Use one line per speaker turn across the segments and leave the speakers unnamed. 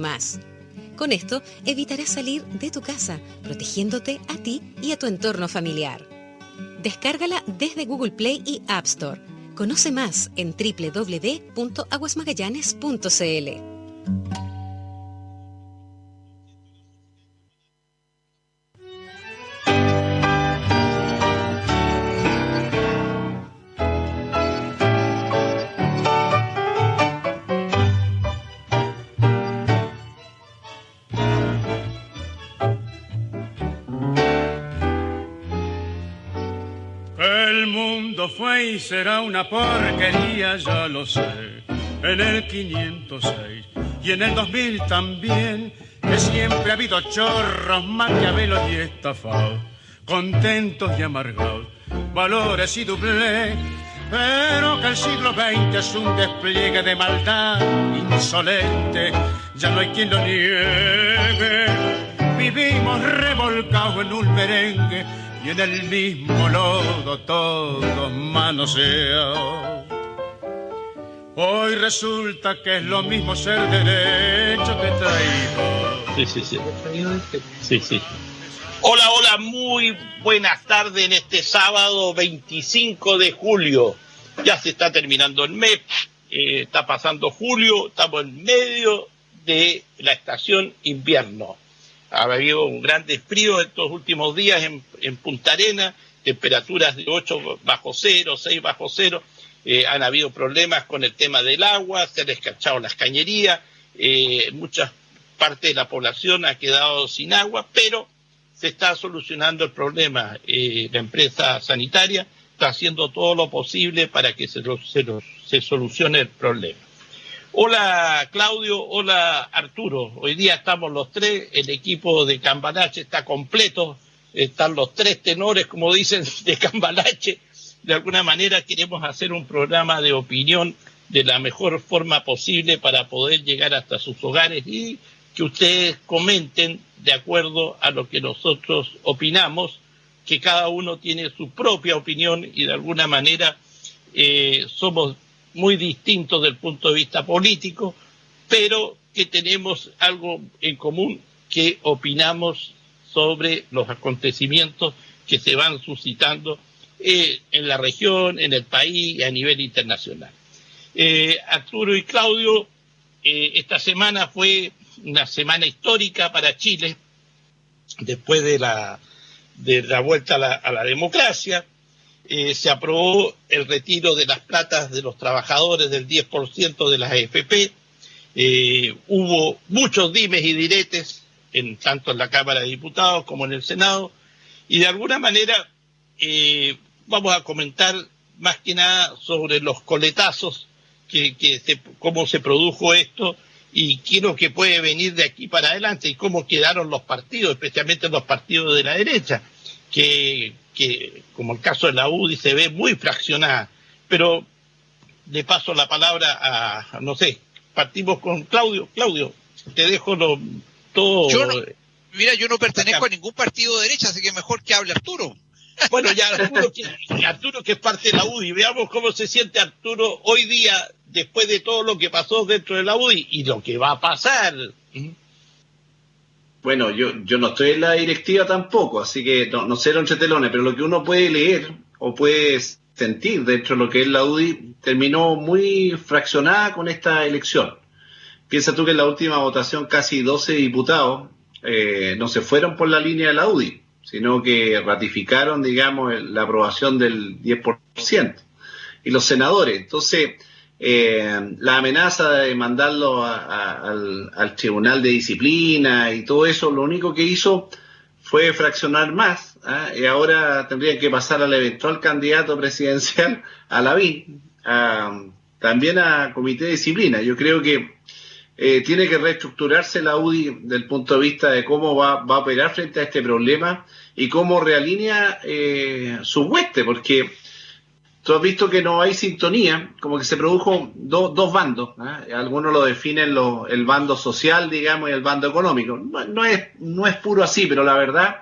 más. Con esto evitarás salir de tu casa, protegiéndote a ti y a tu entorno familiar. Descárgala desde Google Play y App Store. Conoce más en www.aguasmagallanes.cl.
El mundo fue y será una porquería, ya lo sé, en el 506 y en el 2000 también, que siempre ha habido chorros, maquiavelos y estafados, contentos y amargados, valores y doblez, pero que el siglo XX es un despliegue de maldad insolente, ya no hay quien lo niegue, vivimos revolcados en un merengue, y en el mismo lodo todos manoseados. Hoy resulta que es lo mismo ser derecho que traído.
Sí. Hola, muy buenas tardes en este sábado 25 de julio. Ya se está terminando el mes, está pasando julio, estamos en medio de la estación invierno. Ha habido un gran frío estos últimos días en Punta Arenas, temperaturas de 8 bajo cero, 6 bajo cero. Han habido problemas con el tema del agua, se han descachado las cañerías, muchas partes de la población ha quedado sin agua, pero se está solucionando el problema. La empresa sanitaria está haciendo todo lo posible para que se solucione el problema. Hola Claudio, hola Arturo. Hoy día estamos los tres, el equipo de Cambalache está completo, están los tres tenores, como dicen, de Cambalache. De alguna manera queremos hacer un programa de opinión de la mejor forma posible para poder llegar hasta sus hogares y que ustedes comenten de acuerdo a lo que nosotros opinamos, que cada uno tiene su propia opinión y de alguna manera somos muy distintos del punto de vista político, pero que tenemos algo en común, que opinamos sobre los acontecimientos que se van suscitando en la región, en el país y a nivel internacional. Arturo y Claudio, esta semana fue una semana histórica para Chile, después de la vuelta a la democracia. Se aprobó el retiro de las platas de los trabajadores del 10% de las AFP. Hubo muchos dimes y diretes, tanto en la Cámara de Diputados como en el Senado, y de alguna manera vamos a comentar más que nada sobre los coletazos, cómo se produjo esto y qué es lo que puede venir de aquí para adelante y cómo quedaron los partidos, especialmente los partidos de la derecha, que como el caso de la UDI se ve muy fraccionada. Pero le paso la palabra a, no sé, partimos con Claudio. Claudio, te dejo todo.
Yo no pertenezco a ningún partido de derecha, así que mejor que hable Arturo.
Bueno, ya Arturo que es parte de la UDI, veamos cómo se siente Arturo hoy día después de todo lo que pasó dentro de la UDI y lo que va a pasar.
Bueno, yo no estoy en la directiva tampoco, así que no sé los entretelones, pero lo que uno puede leer o puede sentir dentro de lo que es la UDI terminó muy fraccionada con esta elección. Piensa tú que en la última votación casi 12 diputados no se fueron por la línea de la UDI, sino que ratificaron, digamos, la aprobación del 10%. Y los senadores, entonces, la amenaza de mandarlo al Tribunal de Disciplina y todo eso, lo único que hizo fue fraccionar más, y ahora tendrían que pasar al eventual candidato presidencial, a Lavín, también a Comité de Disciplina. Yo creo que tiene que reestructurarse la UDI del punto de vista de cómo va a operar frente a este problema y cómo realinea su hueste, porque tú has visto que no hay sintonía, como que se produjo dos bandos, algunos lo definen el bando social, digamos, y el bando económico. No es puro así, pero la verdad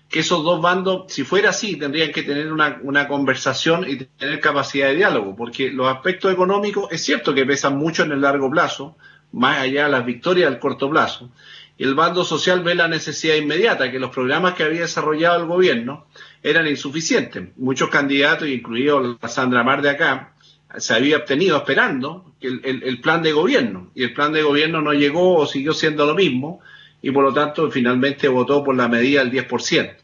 que esos dos bandos, si fuera así, tendrían que tener una conversación y tener capacidad de diálogo, porque los aspectos económicos es cierto que pesan mucho en el largo plazo, más allá de las victorias al corto plazo. Y el bando social ve la necesidad inmediata, que los programas que había desarrollado el gobierno eran insuficientes. Muchos candidatos, incluido la Sandra Mar de acá, se había obtenido esperando el plan de gobierno, y el plan de gobierno no llegó o siguió siendo lo mismo, y por lo tanto finalmente votó por la medida del 10%.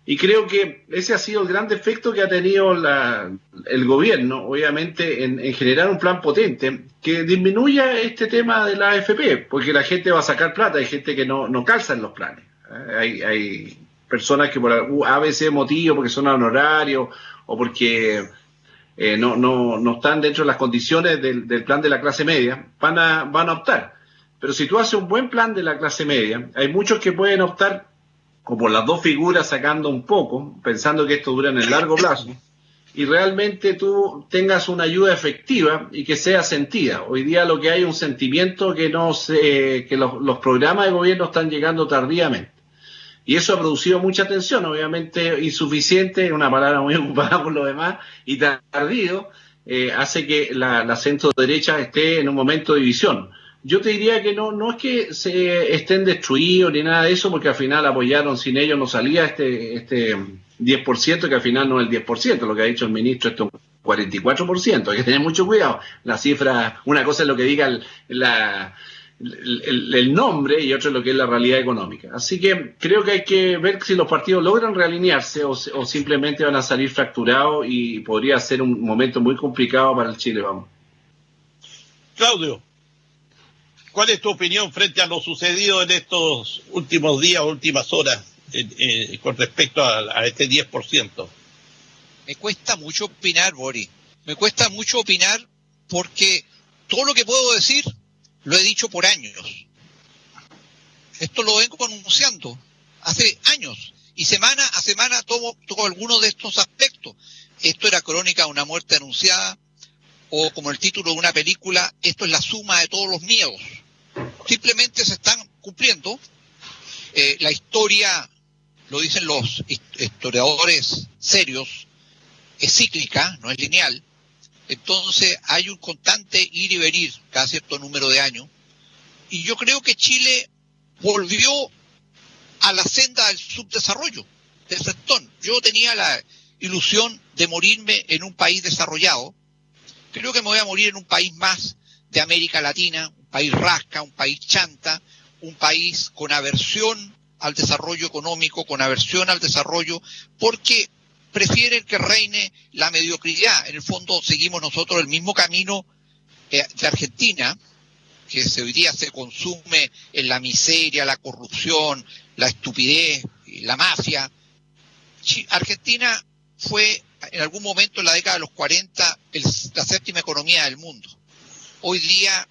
Y creo que ese ha sido el gran defecto que ha tenido el gobierno, obviamente, en generar un plan potente que disminuya este tema de la AFP, porque la gente va a sacar plata, hay gente que no calza en los planes. Hay personas que por a veces motivo, porque son honorarios o porque no están dentro de las condiciones del plan de la clase media, van a optar. Pero si tú haces un buen plan de la clase media, hay muchos que pueden optar o por las dos figuras sacando un poco, pensando que esto dura en el largo plazo, y realmente tú tengas una ayuda efectiva y que sea sentida. Hoy día lo que hay es un sentimiento que que los programas de gobierno están llegando tardíamente. Y eso ha producido mucha tensión, obviamente insuficiente, es una palabra muy ocupada por lo demás, y tardío, hace que la centro derecha esté en un momento de división. Yo te diría que no es que se estén destruidos ni nada de eso, porque al final apoyaron, sin ellos no salía este 10%, que al final no es el 10%, lo que ha dicho el ministro, esto es un 44%, hay que tener mucho cuidado. La cifra, una cosa es lo que diga el nombre y otra es lo que es la realidad económica. Así que creo que hay que ver si los partidos logran realinearse o simplemente van a salir fracturados y podría ser un momento muy complicado para el Chile, vamos.
Claudio, ¿cuál es tu opinión frente a lo sucedido en estos últimos días, últimas horas, con respecto a este 10%?
Me cuesta mucho opinar, Boris. Me cuesta mucho opinar porque todo lo que puedo decir lo he dicho por años. Esto lo vengo anunciando hace años. Y semana a semana toco algunos de estos aspectos. Esto era crónica de una muerte anunciada, o como el título de una película, esto es la suma de todos los miedos. Simplemente se están cumpliendo. La historia, lo dicen los historiadores serios, es cíclica, no es lineal. Entonces hay un constante ir y venir cada cierto número de años. Y yo creo que Chile volvió a la senda del subdesarrollo, del sector. Yo tenía la ilusión de morirme en un país desarrollado. Creo que me voy a morir en un país más de América Latina, un país rasca, un país chanta, un país con aversión al desarrollo económico, con aversión al desarrollo, porque prefieren que reine la mediocridad. En el fondo seguimos nosotros el mismo camino de Argentina, que hoy día se consume en la miseria, la corrupción, la estupidez, la mafia. Argentina fue en algún momento en la década de los 40 la séptima economía del mundo. Hoy día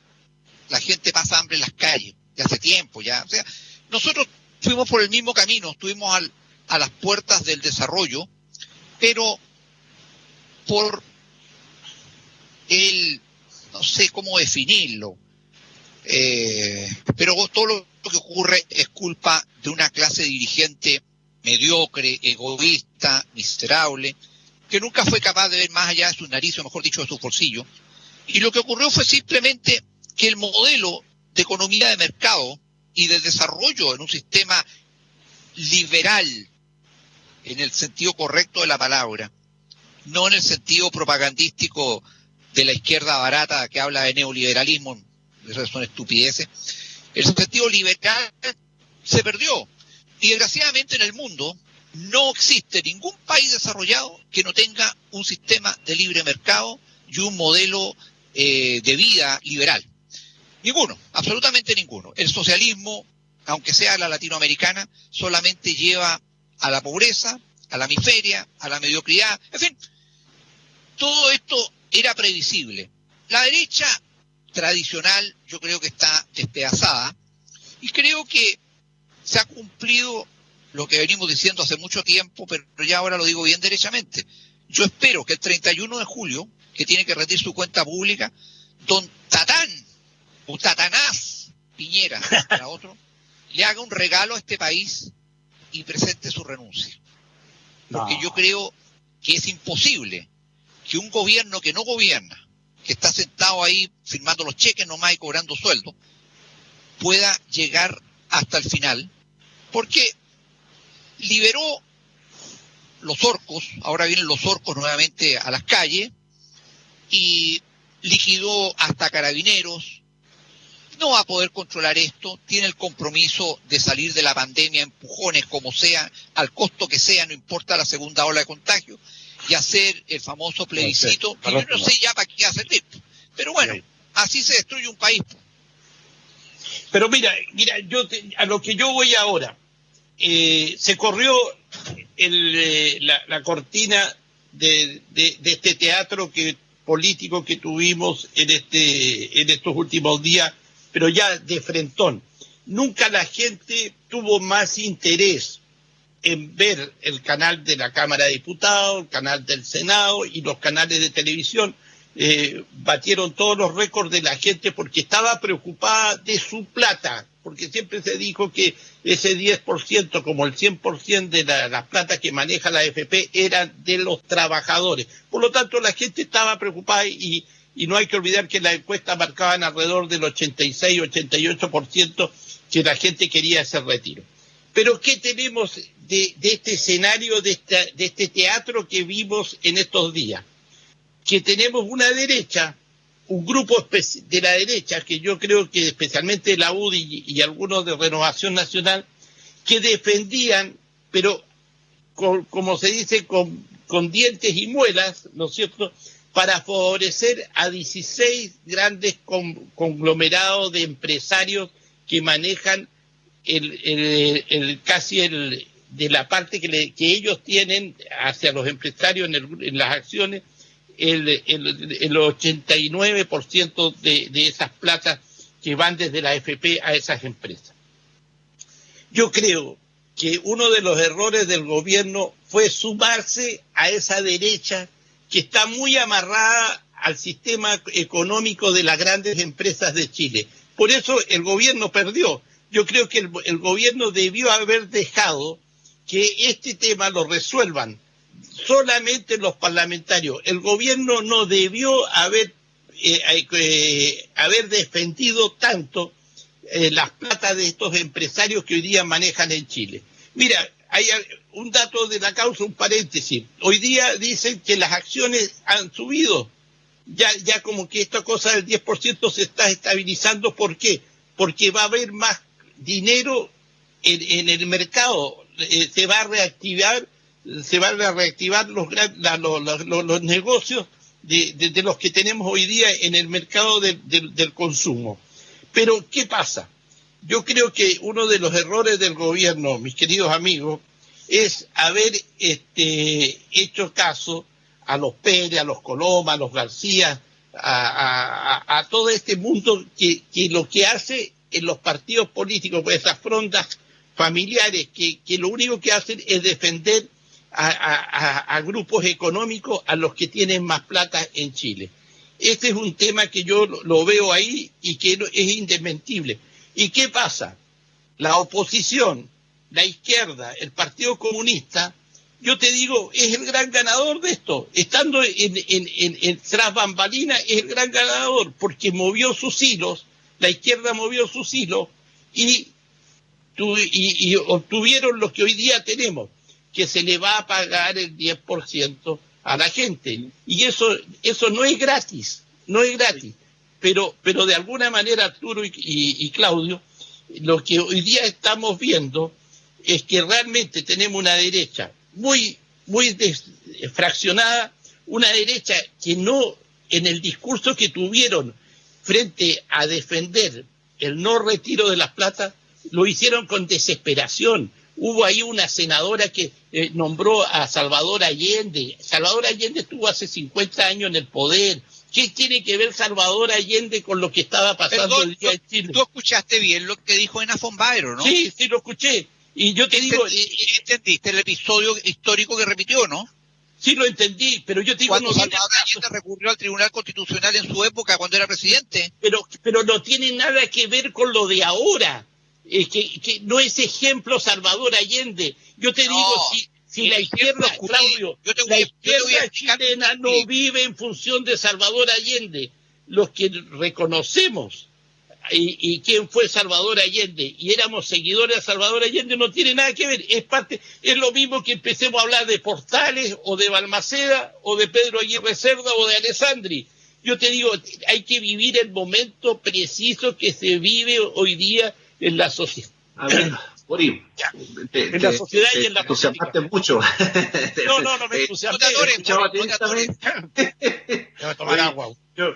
la gente pasa hambre en las calles, de hace tiempo ya. O sea, nosotros fuimos por el mismo camino, estuvimos a las puertas del desarrollo, pero por no sé cómo definirlo, pero todo lo que ocurre es culpa de una clase dirigente mediocre, egoísta, miserable, que nunca fue capaz de ver más allá de sus narices, o mejor dicho, de sus bolsillos. Y lo que ocurrió fue simplemente que el modelo de economía de mercado y de desarrollo en un sistema liberal, en el sentido correcto de la palabra, no en el sentido propagandístico de la izquierda barata que habla de neoliberalismo, esas son estupideces. El sentido liberal se perdió. Y desgraciadamente en el mundo no existe ningún país desarrollado que no tenga un sistema de libre mercado y un modelo de vida liberal. Ninguno, absolutamente ninguno. El socialismo, aunque sea la latinoamericana, solamente lleva a la pobreza, a la miseria, a la mediocridad. En fin, todo esto era previsible. La derecha tradicional yo creo que está despedazada y creo que se ha cumplido lo que venimos diciendo hace mucho tiempo, pero ya ahora lo digo bien derechamente. Yo espero que el 31 de julio, que tiene que rendir su cuenta pública, don Tatán o Tatanás Piñera, para otro, le haga un regalo a este país y presente su renuncia. Porque yo creo que es imposible que un gobierno que no gobierna, que está sentado ahí firmando los cheques nomás y cobrando sueldo, pueda llegar hasta el final, porque liberó los orcos, ahora vienen los orcos nuevamente a las calles, y liquidó hasta carabineros. No va a poder controlar esto, tiene el compromiso de salir de la pandemia, empujones como sea, al costo que sea, no importa la segunda ola de contagio, y hacer el famoso plebiscito, que yo no sé ya para qué va a servir. Pero bueno, así se destruye un país.
Pero mira, a lo que yo voy ahora, se corrió la cortina de este teatro político que tuvimos en estos últimos días, pero ya de frentón. Nunca la gente tuvo más interés en ver el canal de la Cámara de Diputados, el canal del Senado y los canales de televisión. Batieron todos los récords de la gente porque estaba preocupada de su plata, porque siempre se dijo que ese 10%, como el 100% de la plata que maneja la AFP, eran de los trabajadores. Por lo tanto, la gente estaba preocupada y no hay que olvidar que las encuestas marcaban alrededor del 86-88% que la gente quería ese retiro. Pero ¿qué tenemos de este escenario, de este teatro que vimos en estos días? Que tenemos una derecha, un grupo de la derecha, que yo creo que especialmente la UDI y algunos de Renovación Nacional, que defendían, pero como se dice, con dientes y muelas, ¿no es cierto?, para favorecer a 16 grandes conglomerados de empresarios que manejan casi de la parte que ellos tienen hacia los empresarios en las acciones, el 89% de esas platas que van desde la AFP a esas empresas. Yo creo que uno de los errores del gobierno fue sumarse a esa derecha que está muy amarrada al sistema económico de las grandes empresas de Chile. Por eso el gobierno perdió. Yo creo que el gobierno debió haber dejado que este tema lo resuelvan solamente los parlamentarios. El gobierno no debió haber defendido tanto las platas de estos empresarios que hoy día manejan en Chile. Mira, hay un dato de la causa, un paréntesis. Hoy día dicen que las acciones han subido. Ya como que esta cosa del 10% se está estabilizando. ¿Por qué? Porque va a haber más dinero en el mercado. Se van a reactivar los negocios de los que tenemos hoy día en el mercado del consumo. Pero, ¿qué pasa? Yo creo que uno de los errores del gobierno, mis queridos amigos, es haber hecho caso a los Pérez, a los Coloma, a los García, a todo este mundo que lo que hace en los partidos políticos, pues esas frondas familiares que lo único que hacen es defender a grupos económicos, a los que tienen más plata en Chile. Este es un tema que yo lo veo ahí y que es indesmentible. ¿Y qué pasa? La oposición, la izquierda, el Partido Comunista, yo te digo, es el gran ganador de esto. Estando tras bambalinas, es el gran ganador, porque movió sus hilos, la izquierda movió sus hilos y obtuvieron lo que hoy día tenemos, que se le va a pagar el 10% a la gente. Y eso no es gratis, pero de alguna manera, Arturo y Claudio, lo que hoy día estamos viendo es que realmente tenemos una derecha muy fraccionada, una derecha que no, en el discurso que tuvieron frente a defender el no retiro de las plata, lo hicieron con desesperación. Hubo ahí una senadora que nombró a Salvador Allende. Salvador Allende estuvo hace 50 años en el poder. ¿Qué tiene que ver Salvador Allende con lo que estaba pasando el día en Chile?
Tú escuchaste bien lo que dijo Ena von Baer, ¿no?
Sí, lo escuché. Y yo te digo...
¿Entendiste el episodio histórico que repitió, no?
Sí, lo entendí, pero yo te digo...
Cuando Salvador Allende recurrió al Tribunal Constitucional en su época, cuando era presidente.
Pero no tiene nada que ver con lo de ahora. Que no es ejemplo Salvador Allende. Yo te digo, si la izquierda, Claudio, la izquierda chilena no vive en función de Salvador Allende. los que reconocemos y quién fue Salvador Allende y éramos seguidores de Salvador Allende, no tiene nada que ver. Es lo mismo que empecemos a hablar de Portales o de Balmaceda o de Pedro Aguirre Cerda o de Alessandri. Yo te digo, hay que vivir el momento preciso que se vive hoy día en la sociedad.
A ver, Boris,
en la sociedad y en la política.
Mucho.
No me entusiasmé. Voy a tomar agua.
Yo,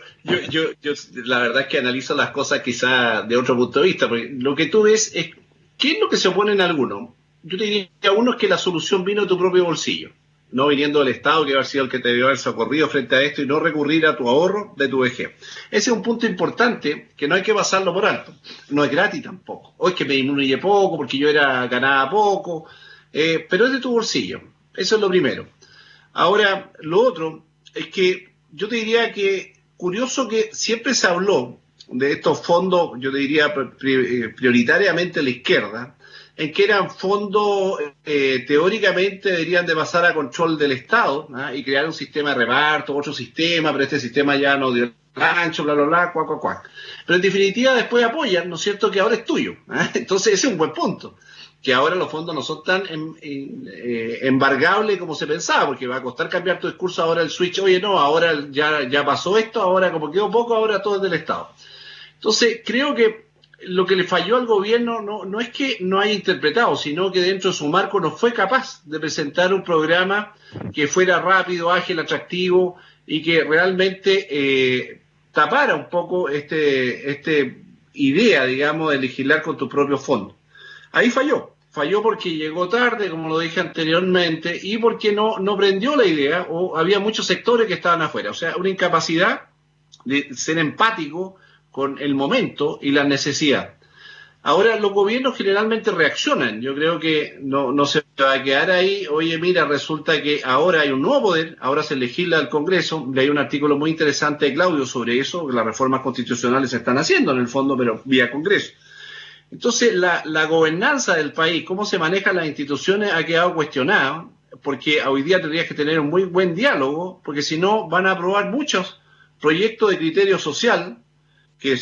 la verdad es que analizo las cosas quizá de otro punto de vista, porque lo que tú ves es, ¿qué es lo que se opone en algunos? Yo te diría a uno es que la solución vino de tu propio bolsillo, no viniendo del Estado, que debe haber sido el que te debió haber socorrido frente a esto, y no recurrir a tu ahorro de tu vejez. Ese es un punto importante que no hay que pasarlo por alto. No es gratis tampoco. O es que me disminuye poco porque yo ganaba poco, pero es de tu bolsillo. Eso es lo primero. Ahora, lo otro es que yo te diría que curioso que siempre se habló de estos fondos, yo te diría prioritariamente a la izquierda, en que eran fondos teóricamente deberían de pasar a control del Estado, ¿no? Y crear un sistema de reparto, otro sistema, pero este sistema ya no dio el ancho, bla, bla, bla, cuac, cuac, cuac. Pero en definitiva después apoyan, ¿no es cierto?, que ahora es tuyo, ¿eh? Entonces ese es un buen punto, que ahora los fondos no son tan embargables como se pensaba, porque va a costar cambiar tu discurso ahora el switch, oye no, ahora ya pasó esto, ahora como quedó poco, ahora todo es del Estado. Entonces creo que lo que le falló al gobierno no es que no haya interpretado, sino que dentro de su marco no fue capaz de presentar un programa que fuera rápido, ágil, atractivo y que realmente tapara un poco este idea, digamos, de legislar con tus propios fondos. Ahí falló porque llegó tarde, como lo dije anteriormente, y porque no prendió la idea, o había muchos sectores que estaban afuera. O sea, una incapacidad de ser empático con el momento y la necesidad. Ahora, los gobiernos generalmente reaccionan. Yo creo que no se va a quedar ahí. Oye, mira, resulta que ahora hay un nuevo poder, ahora se legisla el Congreso. Leí un artículo muy interesante de Claudio sobre eso, que las reformas constitucionales se están haciendo en el fondo, pero vía Congreso. Entonces, la gobernanza del país, cómo se manejan las instituciones, ha quedado cuestionada, porque hoy día tendrías que tener un muy buen diálogo, porque si no van a aprobar muchos proyectos de criterio social, que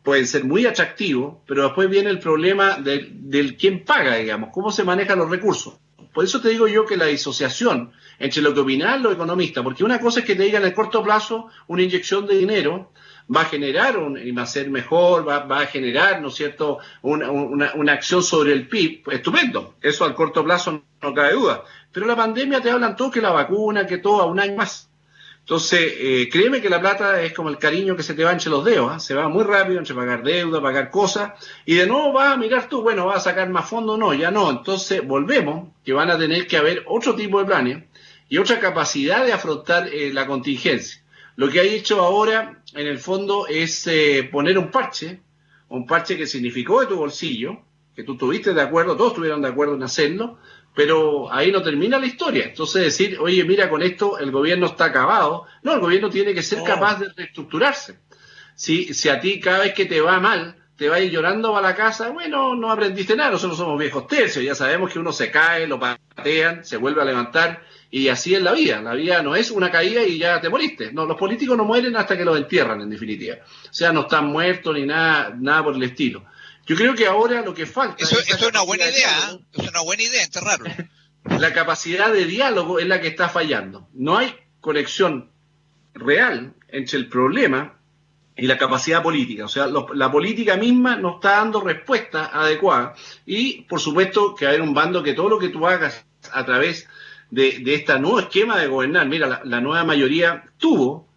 pueden ser muy atractivos, pero después viene el problema del quién paga, digamos, cómo se manejan los recursos. Por eso te digo yo que la disociación entre lo que opinan los economistas, porque una cosa es que te digan en el corto plazo una inyección de dinero, va a generar y va a ser mejor, va a generar, ¿no es cierto?, una acción sobre el PIB, pues, estupendo, eso al corto plazo no cabe duda, pero la pandemia te hablan todo que la vacuna, que todo a un año más. Entonces, créeme que la plata es como el cariño que se te va entre los dedos, ¿eh? Se va muy rápido entre pagar deuda, pagar cosas, y de nuevo vas a mirar tú, bueno, vas a sacar más fondos, no, ya no. Entonces, volvemos, que van a tener que haber otro tipo de planes y otra capacidad de afrontar la contingencia. Lo que hay hecho ahora, en el fondo, es poner un parche que significó de tu bolsillo, que tú estuviste de acuerdo, todos estuvieron de acuerdo en hacerlo, pero ahí no termina la historia. Entonces decir, oye, mira, con esto el gobierno está acabado. No, el gobierno tiene que ser capaz de reestructurarse. Si a ti cada vez que te va mal, te vas llorando a la casa, bueno, no aprendiste nada, nosotros somos viejos tercios, ya sabemos que uno se cae, lo patean, se vuelve a levantar, y así es la vida. La vida no es una caída y ya te moriste. No, los políticos no mueren hasta que los entierran, en definitiva. O sea, no están muertos ni nada por el estilo. Yo creo que ahora lo que falta...
Eso es una buena idea, ¿eh? Es una buena idea enterrarlo.
La capacidad de diálogo es la que está fallando. No hay conexión real entre el problema y la capacidad política. O sea, la política misma no está dando respuesta adecuada. Y, por supuesto, que hay un bando que todo lo que tú hagas a través de este nuevo esquema de gobernar, mira, la nueva mayoría tuvo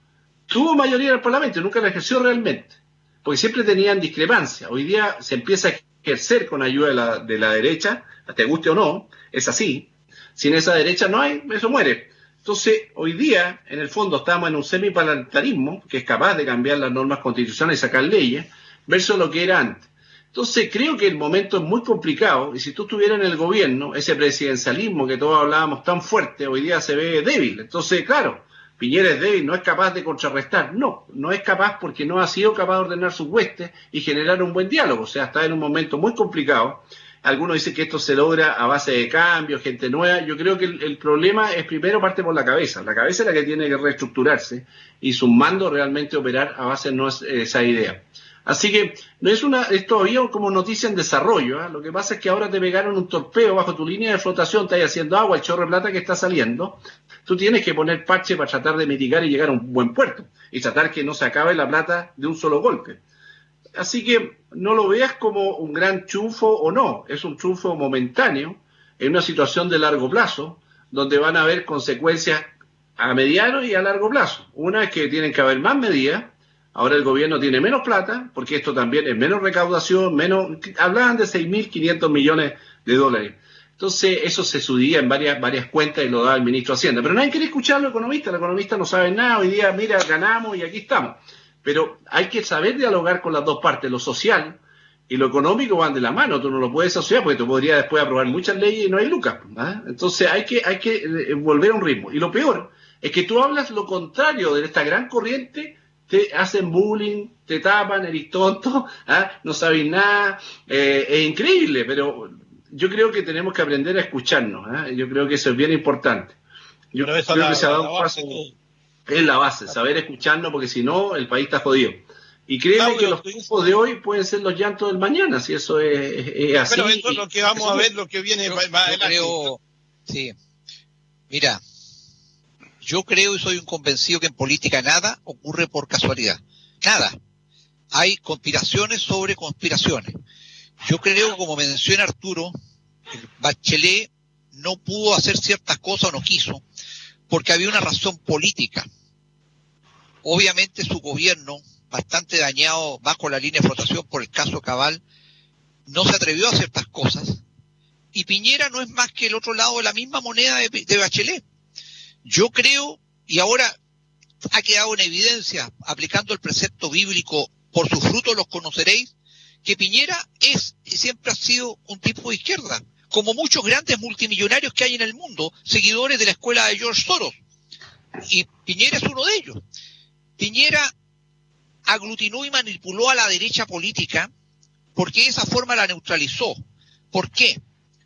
mayoría en el Parlamento, nunca la ejerció realmente, porque siempre tenían discrepancia. Hoy día se empieza a ejercer con ayuda de la derecha, te guste o no, es así. Sin esa derecha no hay, eso muere. Entonces, hoy día, en el fondo, estamos en un semiparlamentarismo que es capaz de cambiar las normas constitucionales y sacar leyes, versus lo que era antes. Entonces, creo que el momento es muy complicado, y si tú estuvieras en el gobierno, ese presidencialismo que todos hablábamos tan fuerte, hoy día se ve débil. Entonces, claro, Piñera es débil, no es capaz de contrarrestar. No es capaz porque no ha sido capaz de ordenar sus huestes y generar un buen diálogo. O sea, está en un momento muy complicado Algunos dicen que esto se logra a base de cambios, gente nueva. Yo creo que el problema es primero parte por la cabeza. La cabeza es la que tiene que reestructurarse y sus mandos realmente operar a base de esa idea. Así que no es todavía como noticia en desarrollo, ¿eh? Lo que pasa es que ahora te pegaron un torpeo bajo tu línea de flotación, estás haciendo agua, el chorro de plata que está saliendo. Tú tienes que poner parche para tratar de mitigar y llegar a un buen puerto y tratar que no se acabe la plata de un solo golpe. Así que no lo veas como un gran triunfo o no, es un triunfo momentáneo en una situación de largo plazo donde van a haber consecuencias a mediano y a largo plazo. Una es que tienen que haber más medidas. Ahora el gobierno tiene menos plata, porque esto también es menos recaudación, hablaban de 6.500 millones de dólares. Entonces eso se subía en varias cuentas y lo daba el ministro de Hacienda. Pero nadie quiere escuchar al economista no sabe nada, hoy día mira, ganamos y aquí estamos. Pero hay que saber dialogar con las dos partes, lo social y lo económico van de la mano, tú no lo puedes asociar porque tú podrías después aprobar muchas leyes y no hay lucas. ¿Ah? Entonces hay que volver a un ritmo. Y lo peor es que tú hablas lo contrario de esta gran corriente, te hacen bullying, te tapan, eres tonto, ¿ah? No sabes nada, es increíble, pero yo creo que tenemos que aprender a escucharnos, ¿eh? Yo creo que eso es bien importante. Yo creo que se ha dado un paso, es la base, saber escucharnos, porque si no, el país está jodido. Y créeme que los triunfos de hoy pueden ser los llantos del mañana, si eso es así.
Pero eso es lo que vamos a ver, lo que viene más adelante.
Sí, mira, yo creo y soy un convencido que en política nada ocurre por casualidad. Nada. Hay conspiraciones sobre conspiraciones. Yo creo, como menciona Arturo, Bachelet no pudo hacer ciertas cosas o no quiso, porque había una razón política. Obviamente su gobierno, bastante dañado bajo la línea de flotación por el caso Cabal, no se atrevió a ciertas cosas, y Piñera no es más que el otro lado de la misma moneda de Bachelet. Yo creo, y ahora ha quedado en evidencia, aplicando el precepto bíblico, por sus frutos los conoceréis, que Piñera es y siempre ha sido un tipo de izquierda, como muchos grandes multimillonarios que hay en el mundo, seguidores de la escuela de George Soros. Y Piñera es uno de ellos. Piñera aglutinó y manipuló a la derecha política porque de esa forma la neutralizó. ¿Por qué?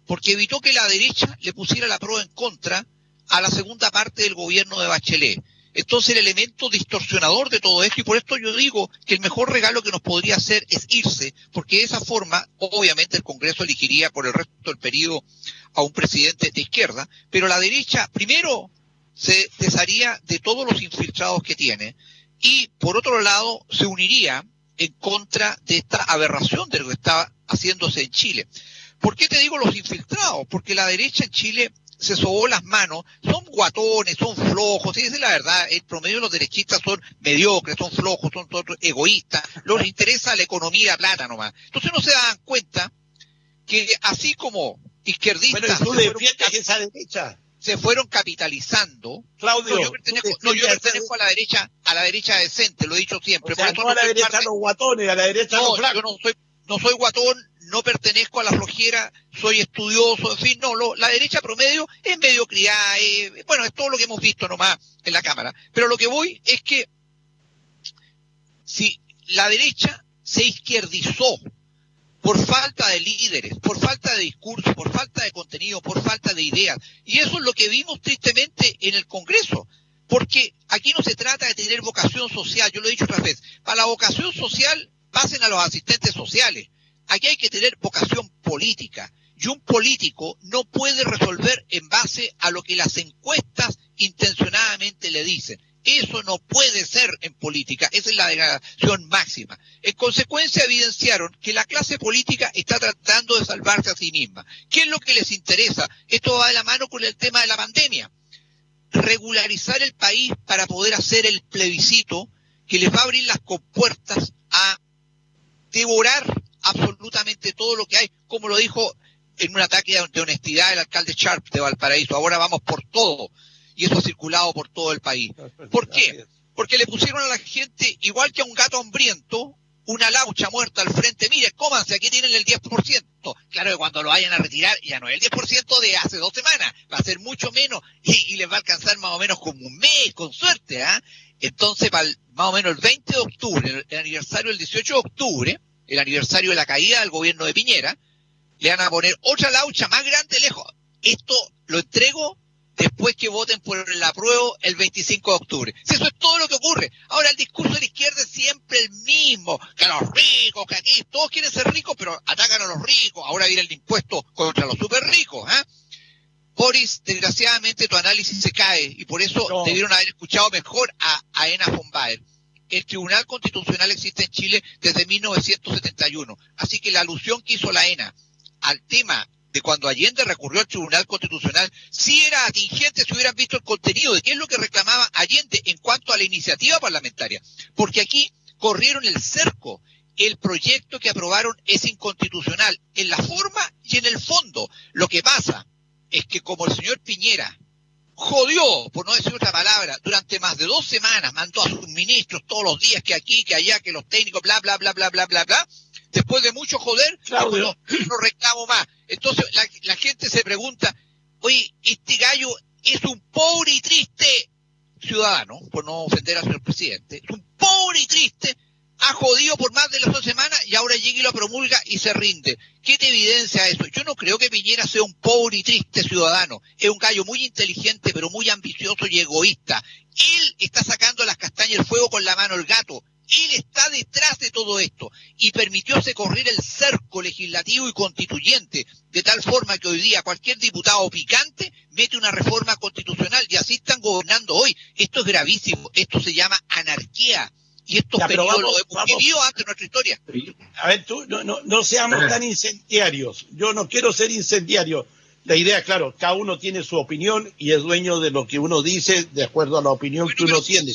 Porque evitó que la derecha le pusiera la prueba en contra a la segunda parte del gobierno de Bachelet. Entonces el elemento distorsionador de todo esto, y por esto yo digo que el mejor regalo que nos podría hacer es irse, porque de esa forma, obviamente el Congreso elegiría por el resto del periodo a un presidente de izquierda, pero la derecha primero se desharía de todos los infiltrados que tiene, y por otro lado se uniría en contra de esta aberración de lo que está haciéndose en Chile. ¿Por qué te digo los infiltrados? Porque la derecha en Chile se sobó las manos, son guatones, son flojos, esa es la verdad, el promedio de los derechistas son mediocres, son flojos, son todos egoístas, les interesa la economía y la plata nomás. Entonces no se dan cuenta que así como izquierdistas
esa derecha
se fueron capitalizando.
Claudio,
yo pertenezco a la derecha decente, lo he dicho siempre.
O sea, no a la derecha los guatones, a la derecha los flacos.
Yo no soy guatón, no pertenezco a la flojera, soy estudioso, en fin, no, la derecha promedio es mediocridad, bueno, es todo lo que hemos visto nomás en la Cámara. Pero lo que voy es que si la derecha se izquierdizó por falta de líderes, por falta de discurso, por falta de contenido, por falta de ideas, y eso es lo que vimos tristemente en el Congreso, porque aquí no se trata de tener vocación social, yo lo he dicho otras veces, para la vocación social pasen a los asistentes sociales. Aquí hay que tener vocación política, y un político no puede resolver en base a lo que las encuestas intencionadamente le dicen. Eso no puede ser en política, esa es la degradación máxima. En consecuencia evidenciaron que la clase política está tratando de salvarse a sí misma. ¿Qué es lo que les interesa? Esto va de la mano con el tema de la pandemia. Regularizar el país para poder hacer el plebiscito que les va a abrir las compuertas a devorar absolutamente todo lo que hay, como lo dijo en un ataque de honestidad el alcalde Sharp de Valparaíso. Ahora vamos por todo, y eso ha circulado por todo el país. ¿Por qué? Porque le pusieron a la gente, igual que a un gato hambriento, una laucha muerta al frente. Mire, cómanse, aquí tienen el 10%. Claro que cuando lo vayan a retirar, ya no es el 10% de hace 2 semanas, va a ser mucho menos, y les va a alcanzar más o menos como un mes, con suerte, ¿ah? Entonces, más o menos el 20 de octubre, el aniversario del 18 de octubre, el aniversario de la caída del gobierno de Piñera, le van a poner otra laucha más grande lejos. Esto lo entrego después que voten por el apruebo el 25 de octubre. Si eso es todo lo que ocurre. Ahora el discurso de la izquierda es siempre el mismo, que los ricos, que aquí todos quieren ser ricos, pero atacan a los ricos. Ahora viene el impuesto contra los súper ricos, ¿eh? Boris, desgraciadamente tu análisis se cae y por eso debieron haber escuchado mejor a Ena von Baer. El Tribunal Constitucional existe en Chile desde 1971, así que la alusión que hizo la ENA al tema de cuando Allende recurrió al Tribunal Constitucional sí era atingente si hubieran visto el contenido de qué es lo que reclamaba Allende en cuanto a la iniciativa parlamentaria, porque aquí corrieron el cerco. El proyecto que aprobaron es inconstitucional en la forma y en el fondo. Lo que pasa es que como el señor Piñera jodió, por no decir otra palabra, durante más de 2 semanas, mandó a sus ministros todos los días, que aquí, que allá, que los técnicos, bla, bla, bla, bla, bla, bla, bla, después de mucho joder, no reclamo más. Entonces la gente se pregunta, oye, este gallo es un pobre y triste ciudadano, por no ofender al señor presidente, es un pobre y triste, ha jodido por más de las 2 semanas y ahora llega y lo promulga y se rinde. ¿Qué te evidencia eso? Yo no creo que Piñera sea un pobre y triste ciudadano. Es un gallo muy inteligente, pero muy ambicioso y egoísta. Él está sacando las castañas del fuego con la mano al gato. Él está detrás de todo esto y permitióse correr el cerco legislativo y constituyente de tal forma que hoy día cualquier diputado picante mete una reforma constitucional y así están gobernando hoy. Esto es gravísimo. Esto se llama anarquía. Y estos periodos lo hemos vivido antes en nuestra historia.
A ver, tú, no seamos tan incendiarios. Yo no quiero ser incendiario. La idea, claro, cada uno tiene su opinión y es dueño de lo que uno dice de acuerdo a la opinión que uno tiene.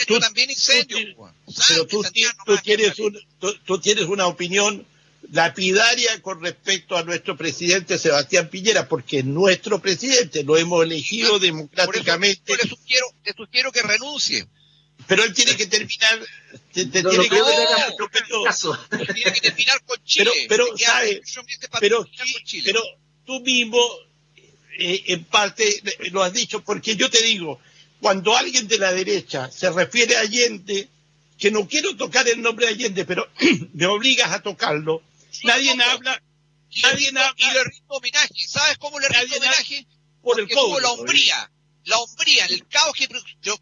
Yo también incendio.
Pero tú tienes una opinión lapidaria con respecto a nuestro presidente Sebastián Piñera, porque es nuestro presidente, lo hemos elegido democráticamente.
Por eso le sugiero que renuncie.
Pero él tiene que terminar. Tiene que
terminar con Chile.
Pero tú mismo, en parte, lo has dicho, porque yo te digo, cuando alguien de la derecha se refiere a Allende, que no quiero tocar el nombre de Allende, pero me obligas a tocarlo, nadie habla.
Y le rindo homenaje. ¿Sabes cómo le rindo homenaje? Porque tuvo la hombría, en el caos que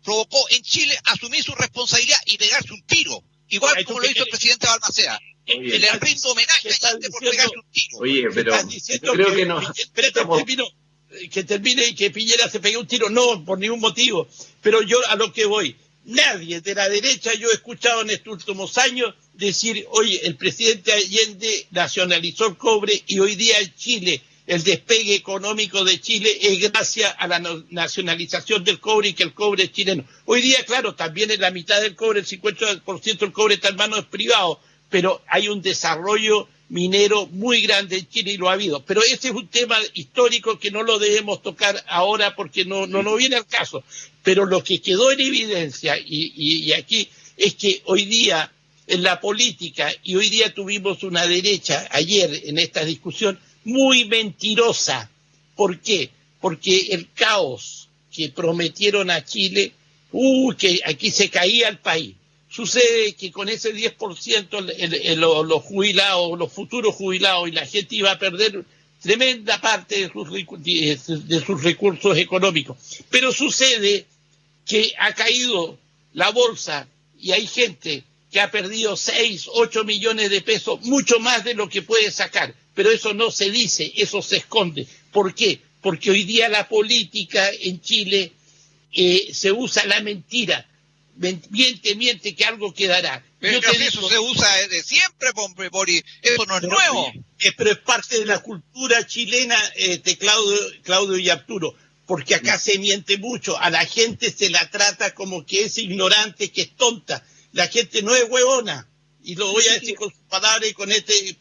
provocó en Chile, asumir su responsabilidad y pegarse un tiro, igual como lo hizo el presidente Balmaceda. Le rindo homenaje a Allende por pegarse un tiro.
Oye, pero
yo creo que no. Espérate, que termine y que Piñera se pegue un tiro, no, por ningún motivo. Pero yo a lo que voy, nadie de la derecha yo he escuchado en estos últimos años decir, oye, el presidente Allende nacionalizó el cobre y hoy día en Chile el despegue económico de Chile es gracias a la nacionalización del cobre y que el cobre es chileno. Hoy día, claro, también en la mitad del cobre, el 50% del cobre está en manos privados, pero hay un desarrollo minero muy grande en Chile y lo ha habido. Pero ese es un tema histórico que no lo debemos tocar ahora porque no viene al caso. Pero lo que quedó en evidencia, y aquí, es que hoy día en la política, y hoy día tuvimos una derecha, ayer en esta discusión, muy mentirosa. ¿Por qué? Porque el caos que prometieron a Chile, que aquí se caía el país. Sucede que con ese 10% los jubilados, los futuros jubilados y la gente iba a perder tremenda parte de sus recursos económicos. Pero sucede que ha caído la bolsa y hay gente que ha perdido 6, 8 millones de pesos, mucho más de lo que puede sacar. Pero eso no se dice, eso se esconde. ¿Por qué? Porque hoy día la política en Chile se usa la mentira. Miente que algo quedará.
Pero eso se usa desde siempre, Boris. Eso no es nuevo.
Pero es parte de la cultura chilena, Claudio y Arturo. Porque acá se miente mucho. A la gente se la trata como que es ignorante, que es tonta. La gente no es huevona. Y lo voy a decir con sus palabras y con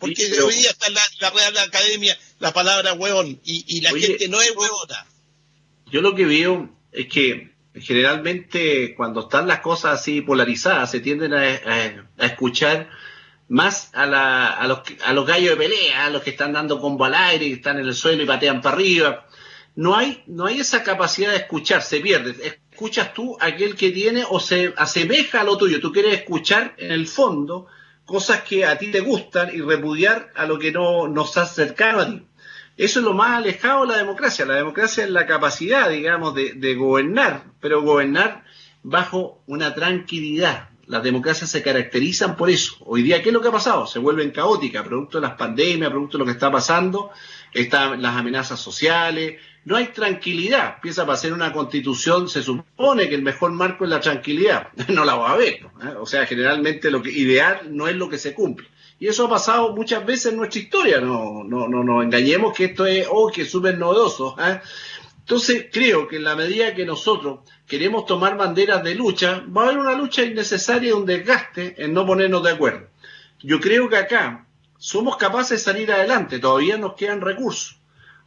porque hoy día está en la Real Academia la palabra huevón. Y la gente no es huevona.
Yo lo que veo es que generalmente cuando están las cosas así polarizadas se tienden a escuchar más a los gallos de pelea, a los que están dando combo al aire, que están en el suelo y patean para arriba. No hay esa capacidad de escuchar, se pierde. Escuchas tú aquel que tiene o se asemeja a lo tuyo. Tú quieres escuchar en el fondo cosas que a ti te gustan y repudiar a lo que no nos hace cercano a ti. Eso es lo más alejado de la democracia. La democracia es la capacidad, digamos, de gobernar, pero gobernar bajo una tranquilidad. Las democracias se caracterizan por eso. Hoy día, ¿qué es lo que ha pasado? Se vuelven caóticas, producto de las pandemias, producto de lo que está pasando, están las amenazas sociales, no hay tranquilidad. Empieza para hacer una constitución, se supone que el mejor marco es la tranquilidad. No la va a haber, ¿eh? O sea, generalmente lo que ideal no es lo que se cumple. Y eso ha pasado muchas veces en nuestra historia, no nos engañemos que esto es, que es súper novedoso, ¿eh? Entonces creo que en la medida que nosotros queremos tomar banderas de lucha, va a haber una lucha innecesaria y un desgaste en no ponernos de acuerdo. Yo creo que acá somos capaces de salir adelante, todavía nos quedan recursos.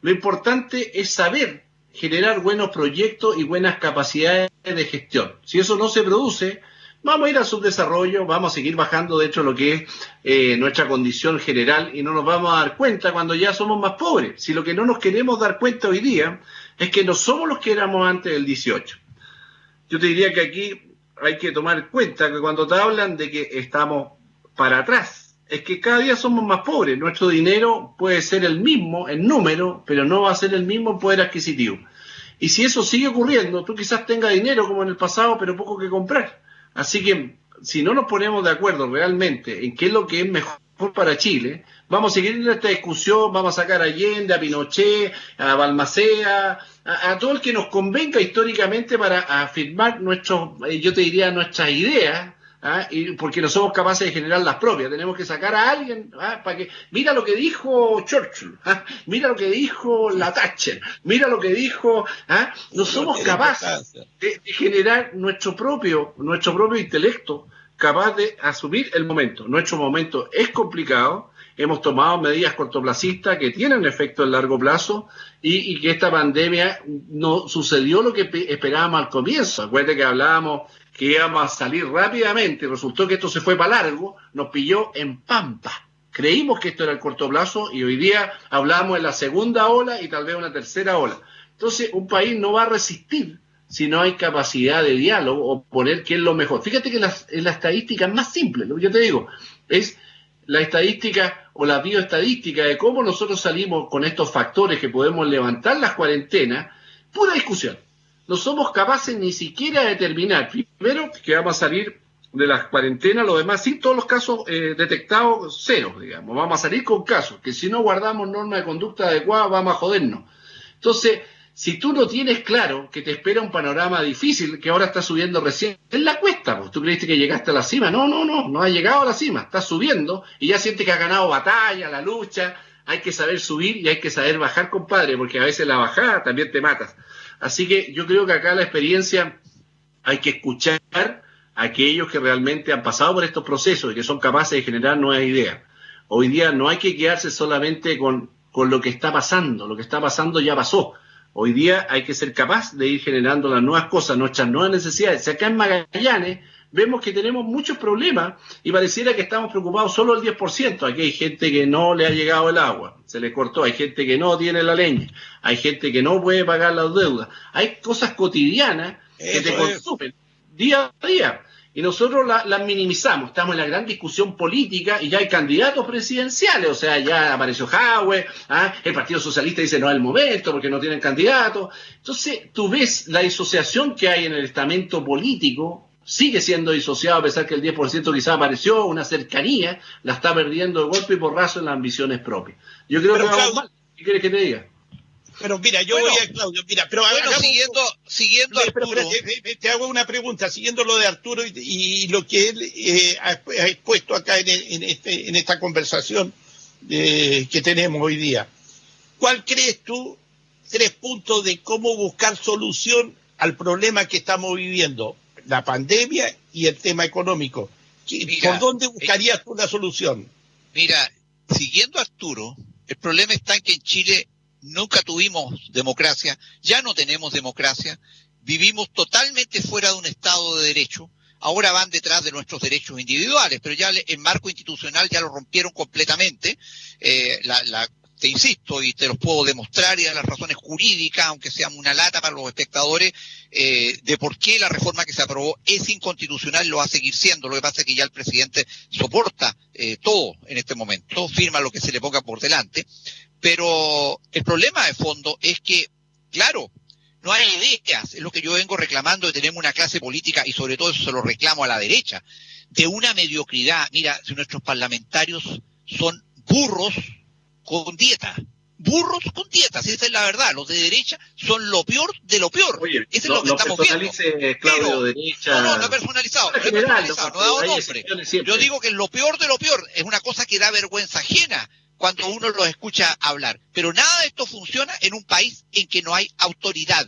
Lo importante es saber generar buenos proyectos y buenas capacidades de gestión. Si eso no se produce, vamos a ir al subdesarrollo, vamos a seguir bajando de hecho lo que es nuestra condición general y no nos vamos a dar cuenta cuando ya somos más pobres. Si lo que no nos queremos dar cuenta hoy día es que no somos los que éramos antes del 18. Yo te diría que aquí hay que tomar cuenta que cuando te hablan de que estamos para atrás, es que cada día somos más pobres. Nuestro dinero puede ser el mismo en número, pero no va a ser el mismo en poder adquisitivo. Y si eso sigue ocurriendo, tú quizás tengas dinero como en el pasado, pero poco que comprar. Así que si no nos ponemos de acuerdo realmente en qué es lo que es mejor para Chile, vamos a seguir en esta discusión, vamos a sacar a Allende, a Pinochet, a Balmaceda, a todo el que nos convenga históricamente para afirmar yo te diría nuestras ideas, y porque no somos capaces de generar las propias. Tenemos que sacar a alguien para que, mira lo que dijo Churchill, mira lo que dijo la Thatcher, mira lo que dijo, no somos capaces de generar nuestro propio intelecto capaz de asumir el momento. Nuestro momento es complicado, hemos tomado medidas cortoplacistas que tienen efecto a largo plazo y que esta pandemia no sucedió lo que esperábamos al comienzo. Acuérdate que hablábamos que íbamos a salir rápidamente, resultó que esto se fue para largo, nos pilló en pampa. Creímos que esto era el corto plazo y hoy día hablamos de la segunda ola y tal vez una tercera ola. Entonces, un país no va a resistir si no hay capacidad de diálogo o poner qué es lo mejor. Fíjate que la estadística más simple, lo que yo te digo, es la estadística o la bioestadística de cómo nosotros salimos con estos factores que podemos levantar las cuarentenas, pura discusión. No somos capaces ni siquiera de determinar, primero, que vamos a salir de las cuarentenas, lo demás, sin todos los casos detectados, cero, digamos. Vamos a salir con casos, que si no guardamos normas de conducta adecuadas, vamos a jodernos. Entonces, si tú no tienes claro que te espera un panorama difícil, que ahora está subiendo recién, en la cuesta, pues tú creíste que llegaste a la cima. No has llegado a la cima, estás subiendo y ya sientes que has ganado batalla, la lucha. Hay que saber subir y hay que saber bajar, compadre, porque a veces la bajada también te matas. Así que yo creo que acá la experiencia hay que escuchar a aquellos que realmente han pasado por estos procesos y que son capaces de generar nuevas ideas. Hoy día no hay que quedarse solamente con lo que está pasando ya pasó. Hoy día hay que ser capaz de ir generando las nuevas cosas, nuestras nuevas necesidades. Si acá en Magallanes vemos que tenemos muchos problemas y pareciera que estamos preocupados solo el 10%. Aquí hay gente que no le ha llegado el agua, se le cortó, hay gente que no tiene la leña, hay gente que no puede pagar las deudas. Hay cosas cotidianas que te consumen día a día y nosotros las minimizamos. Estamos en la gran discusión política y ya hay candidatos presidenciales, o sea, ya apareció Jadwe, el Partido Socialista dice no es el momento porque no tienen candidatos. Entonces tú ves la disociación que hay en el estamento político. Sigue siendo disociado a pesar que el 10% quizá apareció, una cercanía, la está perdiendo de golpe y porrazo en las ambiciones propias. Yo creo que vamos mal. ¿Qué quieres que te diga?
Pero mira, yo voy a Claudio, mira, pero
siguiendo Arturo,
te hago una pregunta, siguiendo lo de Arturo y lo que él ha expuesto acá en esta conversación que tenemos hoy día. ¿Cuál crees tú, 3 puntos de cómo buscar solución al problema que estamos viviendo? La pandemia y el tema económico. ¿Por dónde buscarías tú la solución?
Mira, siguiendo a Arturo, el problema está en que en Chile nunca tuvimos democracia, ya no tenemos democracia, vivimos totalmente fuera de un Estado de Derecho, ahora van detrás de nuestros derechos individuales, pero ya el marco institucional ya lo rompieron completamente, te insisto, y te los puedo demostrar y dar las razones jurídicas, aunque sean una lata para los espectadores, de por qué la reforma que se aprobó es inconstitucional, lo va a seguir siendo. Lo que pasa es que ya el presidente soporta todo en este momento, firma lo que se le ponga por delante, pero el problema de fondo es que, claro, no hay ideas, es lo que yo vengo reclamando, de tener una clase política, y sobre todo eso se lo reclamo a la derecha, de una mediocridad. Mira, si nuestros parlamentarios son burros con dieta, si esa es la verdad. Los de derecha son lo peor de lo peor.
Oye,
eso es lo que estamos viendo.
Claudio,
pero,
derecha.
No he personalizado, no he dado nombre. Yo digo que lo peor de lo peor es una cosa que da vergüenza ajena cuando uno los escucha hablar. Pero nada de esto funciona en un país en que no hay autoridad.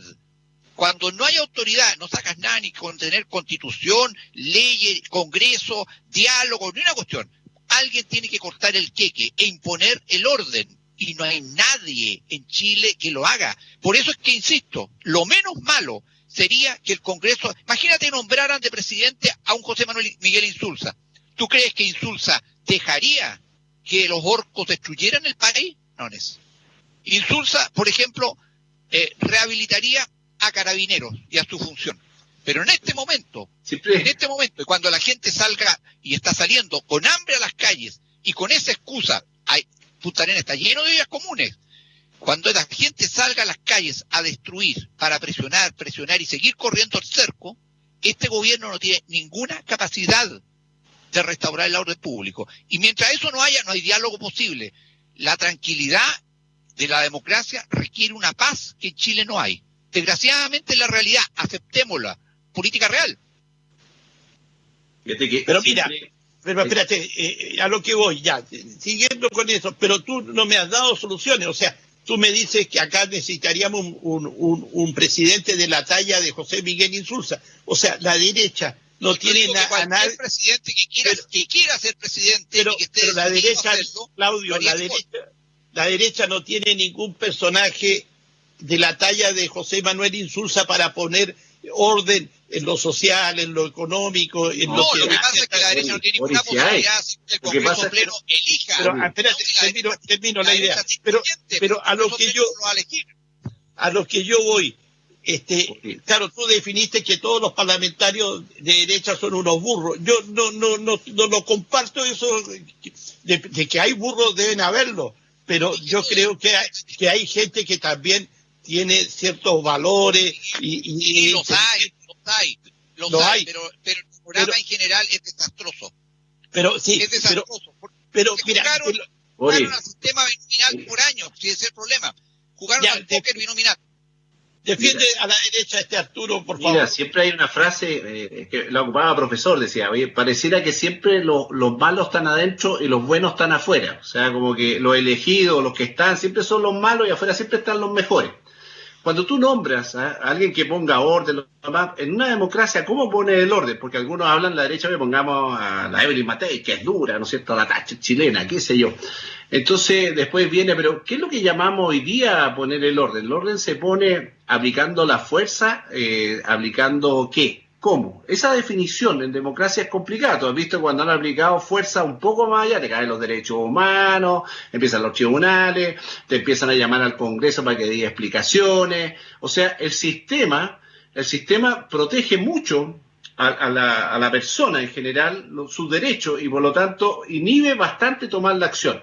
Cuando no hay autoridad, no sacas nada, ni con tener constitución, leyes, congreso, diálogo, ni una cuestión. Alguien tiene que cortar el queque e imponer el orden, y no hay nadie en Chile que lo haga. Por eso es que, insisto, lo menos malo sería que el Congreso, imagínate, nombraran de presidente a un José Manuel Miguel Insulza. ¿Tú crees que Insulza dejaría que los orcos destruyeran el país? No es. Insulza, por ejemplo, rehabilitaría a Carabineros y a su función. Pero en este momento, y cuando la gente salga y está saliendo con hambre a las calles, y con esa excusa, Punta Arenas está lleno de vías comunes, cuando la gente salga a las calles a destruir, para presionar y seguir corriendo el cerco, este gobierno no tiene ninguna capacidad de restaurar el orden público. Y mientras eso no haya, no hay diálogo posible. La tranquilidad de la democracia requiere una paz que en Chile no hay. Desgraciadamente, la realidad, aceptémosla, política real.
Pero mira, espérate, a lo que voy ya, siguiendo con eso, pero tú no me has dado soluciones. O sea, tú me dices que acá necesitaríamos un presidente de la talla de José Miguel Insulza. O sea, la derecha no tiene a nadie.
Presidente que quiera ser presidente,
pero
que esté
la derecha,
hacerlo,
Claudio, la derecha no tiene ningún personaje de la talla de José Manuel Insulza para poner orden en lo social, en lo económico, en lo que
pasa es que la derecha no tiene ninguna posibilidad si el Congreso pleno elija.
Pero espérate, termino la idea. Pero a lo que yo voy, claro, tú definiste que todos los parlamentarios de derecha son unos burros. Yo no lo comparto, eso de que hay burros, deben haberlo, pero yo creo que hay gente que también tiene ciertos valores y
los hay, pero el programa en general es desastroso.
Pero sí,
es desastroso.
Pero mira,
jugaron al sistema binominal por años, si ese es el problema. Jugaron al póker binominal.
Defiende a la derecha Arturo, por favor.
Mira, siempre hay una frase que la ocupaba profesor, decía, oye, pareciera que siempre los malos están adentro y los buenos están afuera. O sea, como que los elegidos, los que están, siempre son los malos y afuera siempre están los mejores. Cuando tú nombras a alguien que ponga orden, en una democracia, ¿cómo pone el orden? Porque algunos hablan la derecha, que pongamos a la Evelyn Matei, que es dura, ¿no es cierto?, la tacha chilena, qué sé yo. Entonces, después viene, pero ¿qué es lo que llamamos hoy día a poner el orden? El orden se pone aplicando la fuerza, aplicando ¿qué? ¿Cómo? Esa definición en democracia es complicada. Tú has visto cuando han aplicado fuerza un poco más allá, te caen los derechos humanos, empiezan los tribunales, te empiezan a llamar al Congreso para que diga explicaciones. O sea, el sistema protege mucho a la persona en general, sus derechos, y por lo tanto inhibe bastante tomar la acción.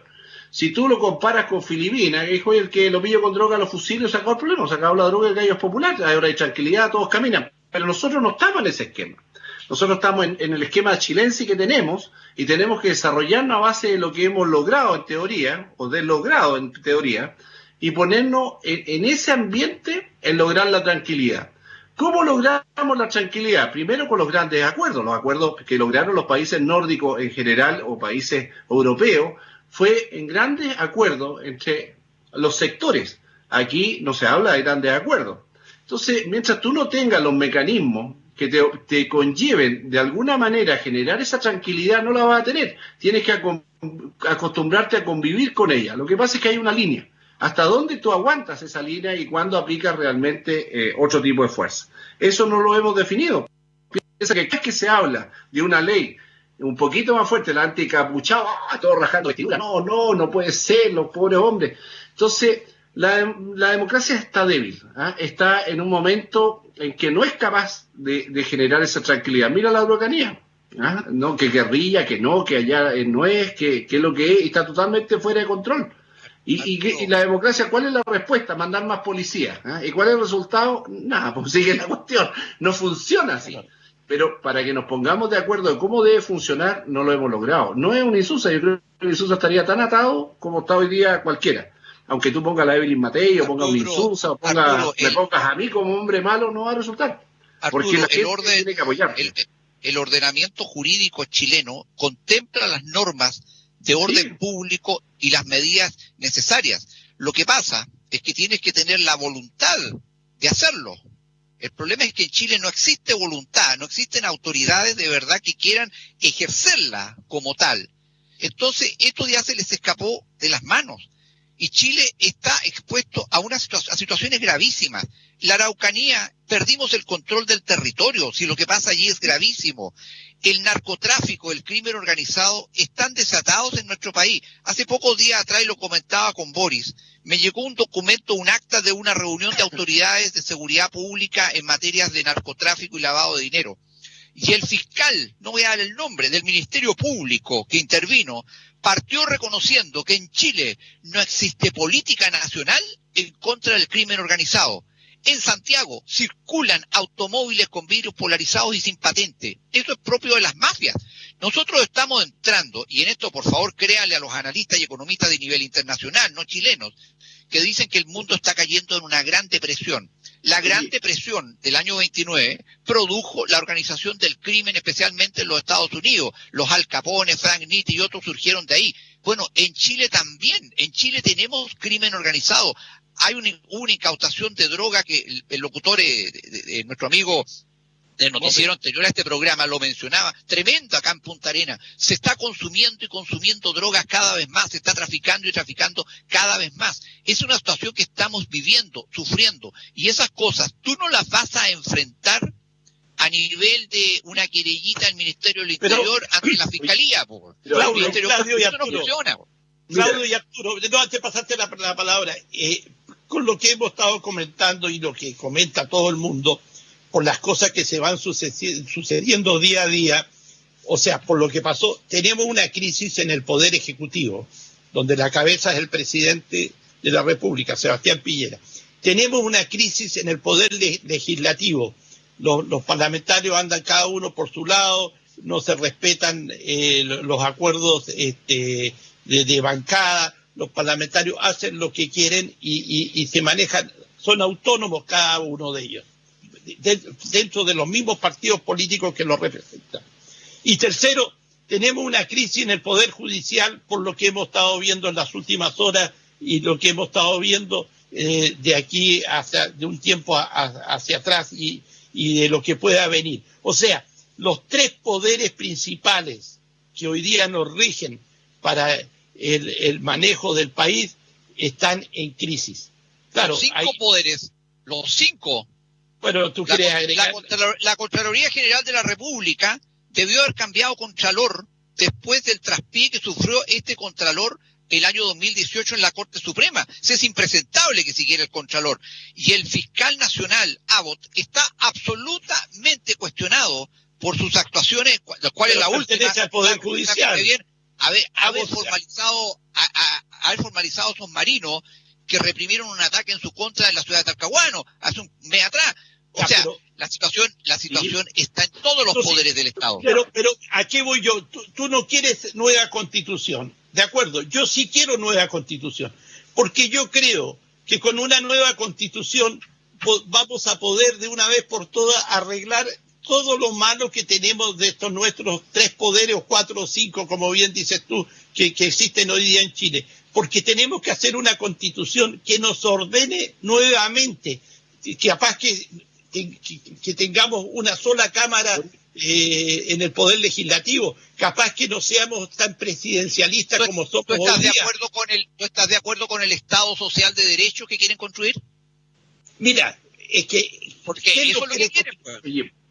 Si tú lo comparas con Filipinas, que dijo, el que lo pillo con droga, los fusiles, se acabó el problema, se acabó la droga, el gallo es popular, ahora hay tranquilidad, todos caminan. Pero nosotros no estamos en ese esquema. Nosotros estamos en el esquema chilense que tenemos, y tenemos que desarrollarnos a base de lo que hemos logrado en teoría, o deslogrado en teoría, y ponernos en ese ambiente en lograr la tranquilidad. ¿Cómo logramos la tranquilidad? Primero con los grandes acuerdos. Los acuerdos que lograron los países nórdicos en general, o países europeos, fue en grandes acuerdos entre los sectores. Aquí no se habla de grandes acuerdos. Entonces, mientras tú no tengas los mecanismos que te conlleven de alguna manera a generar esa tranquilidad, no la vas a tener. Tienes que acostumbrarte a convivir con ella. Lo que pasa es que hay una línea. ¿Hasta dónde tú aguantas esa línea y cuándo aplicas realmente otro tipo de fuerza? Eso no lo hemos definido. Piensa que cada vez que se habla de una ley un poquito más fuerte, la anticapuchado, todos rajando vestidura, no puede ser, los pobres hombres. Entonces, la democracia está débil, ¿ah? Está en un momento en que no es capaz de generar esa tranquilidad. Mira la Araucanía, ¿ah? No, que guerrilla, que no, que allá no es, que es lo que es, y está totalmente fuera de control. Y la democracia, ¿cuál es la respuesta? Mandar más policías, ¿ah? ¿Y cuál es el resultado? Nada, pues sigue la cuestión, no funciona así. Pero para que nos pongamos de acuerdo de cómo debe funcionar, no lo hemos logrado. No es un Isusa, yo creo que el Isusa estaría tan atado como está hoy día cualquiera. Aunque tú pongas a la Evelyn Matei, o pongas a un Isusa, o me pongas a mí como hombre malo, no va a resultar.
Arturo,
porque la gente tiene que apoyar.
El ordenamiento jurídico chileno contempla las normas de orden público y las medidas necesarias. Lo que pasa es que tienes que tener la voluntad de hacerlo. El problema es que en Chile no existe voluntad, no existen autoridades de verdad que quieran ejercerla como tal. Entonces, esto ya se les escapó de las manos. Y Chile está expuesto a a situaciones gravísimas. La Araucanía, perdimos el control del territorio, si lo que pasa allí es gravísimo. El narcotráfico, el crimen organizado, están desatados en nuestro país. Hace pocos días atrás, lo comentaba con Boris, me llegó un documento, un acta de una reunión de autoridades de seguridad pública en materias de narcotráfico y lavado de dinero. Y el fiscal, no voy a dar el nombre, del Ministerio Público que intervino, partió reconociendo que en Chile no existe política nacional en contra del crimen organizado. En Santiago circulan automóviles con vidrios polarizados y sin patente. Eso es propio de las mafias. Nosotros estamos entrando, y en esto por favor créanle a los analistas y economistas de nivel internacional, no chilenos, que dicen que el mundo está cayendo en una gran depresión. La gran depresión del año 29 produjo la organización del crimen, especialmente en los Estados Unidos. Los Al Capone, Frank Nitti y otros surgieron de ahí. Bueno, en Chile también. En Chile tenemos crimen organizado. Hay una incautación de droga que el locutor, nuestro amigo del noticiero anterior a este programa lo mencionaba, tremendo acá en Punta Arenas. Se está consumiendo y consumiendo drogas cada vez más, se está traficando y traficando cada vez más. Es una situación que estamos viviendo, sufriendo, y esas cosas tú no las vas a enfrentar a nivel de una querellita al Ministerio del Interior ante la Fiscalía.
Claudio y Arturo, no, antes de pasarte la palabra, con lo que hemos estado comentando y lo que comenta todo el mundo, por las cosas que se van sucediendo día a día, o sea, por lo que pasó, tenemos una crisis en el Poder Ejecutivo, donde la cabeza es el presidente de la República, Sebastián Piñera. Tenemos una crisis en el Poder Legislativo. Los parlamentarios andan cada uno por su lado, no se respetan los acuerdos de bancada, los parlamentarios hacen lo que quieren y se manejan, son autónomos cada uno de ellos, dentro de los mismos partidos políticos que los representan. Y tercero, tenemos una crisis en el Poder Judicial por lo que hemos estado viendo en las últimas horas y lo que hemos estado viendo de aquí de un tiempo hacia atrás y de lo que pueda venir. O sea, los tres poderes principales que hoy día nos rigen para el manejo del país están en crisis. Claro,
los cinco.
Bueno, tú quieres agregar.
La Contraloría General de la República debió haber cambiado Contralor después del traspié que sufrió este Contralor el año 2018 en la Corte Suprema. Es impresentable que siguiera el Contralor. Y el fiscal nacional, Abbott, está absolutamente cuestionado por sus actuaciones, las cuales la última
al Poder Judicial.
Haber formalizado esos marinos que reprimieron un ataque en su contra en la ciudad de Talcahuano hace un mes atrás. O sea, la situación está en todos los poderes del Estado.
Pero ¿a qué voy yo? Tú no quieres nueva constitución. De acuerdo, yo sí quiero nueva constitución. Porque yo creo que con una nueva constitución vamos a poder de una vez por todas arreglar todo lo malo que tenemos de estos nuestros tres poderes, o 4 o 5, como bien dices tú, que existen hoy día en Chile. Porque tenemos que hacer una constitución que nos ordene nuevamente, que capaz que tengamos una sola cámara en el Poder Legislativo, capaz que no seamos tan presidencialistas como somos hoy día.
¿Tú estás de acuerdo con el Estado Social de Derecho que quieren construir?
Mira, es que...
Porque eso es lo que quieren.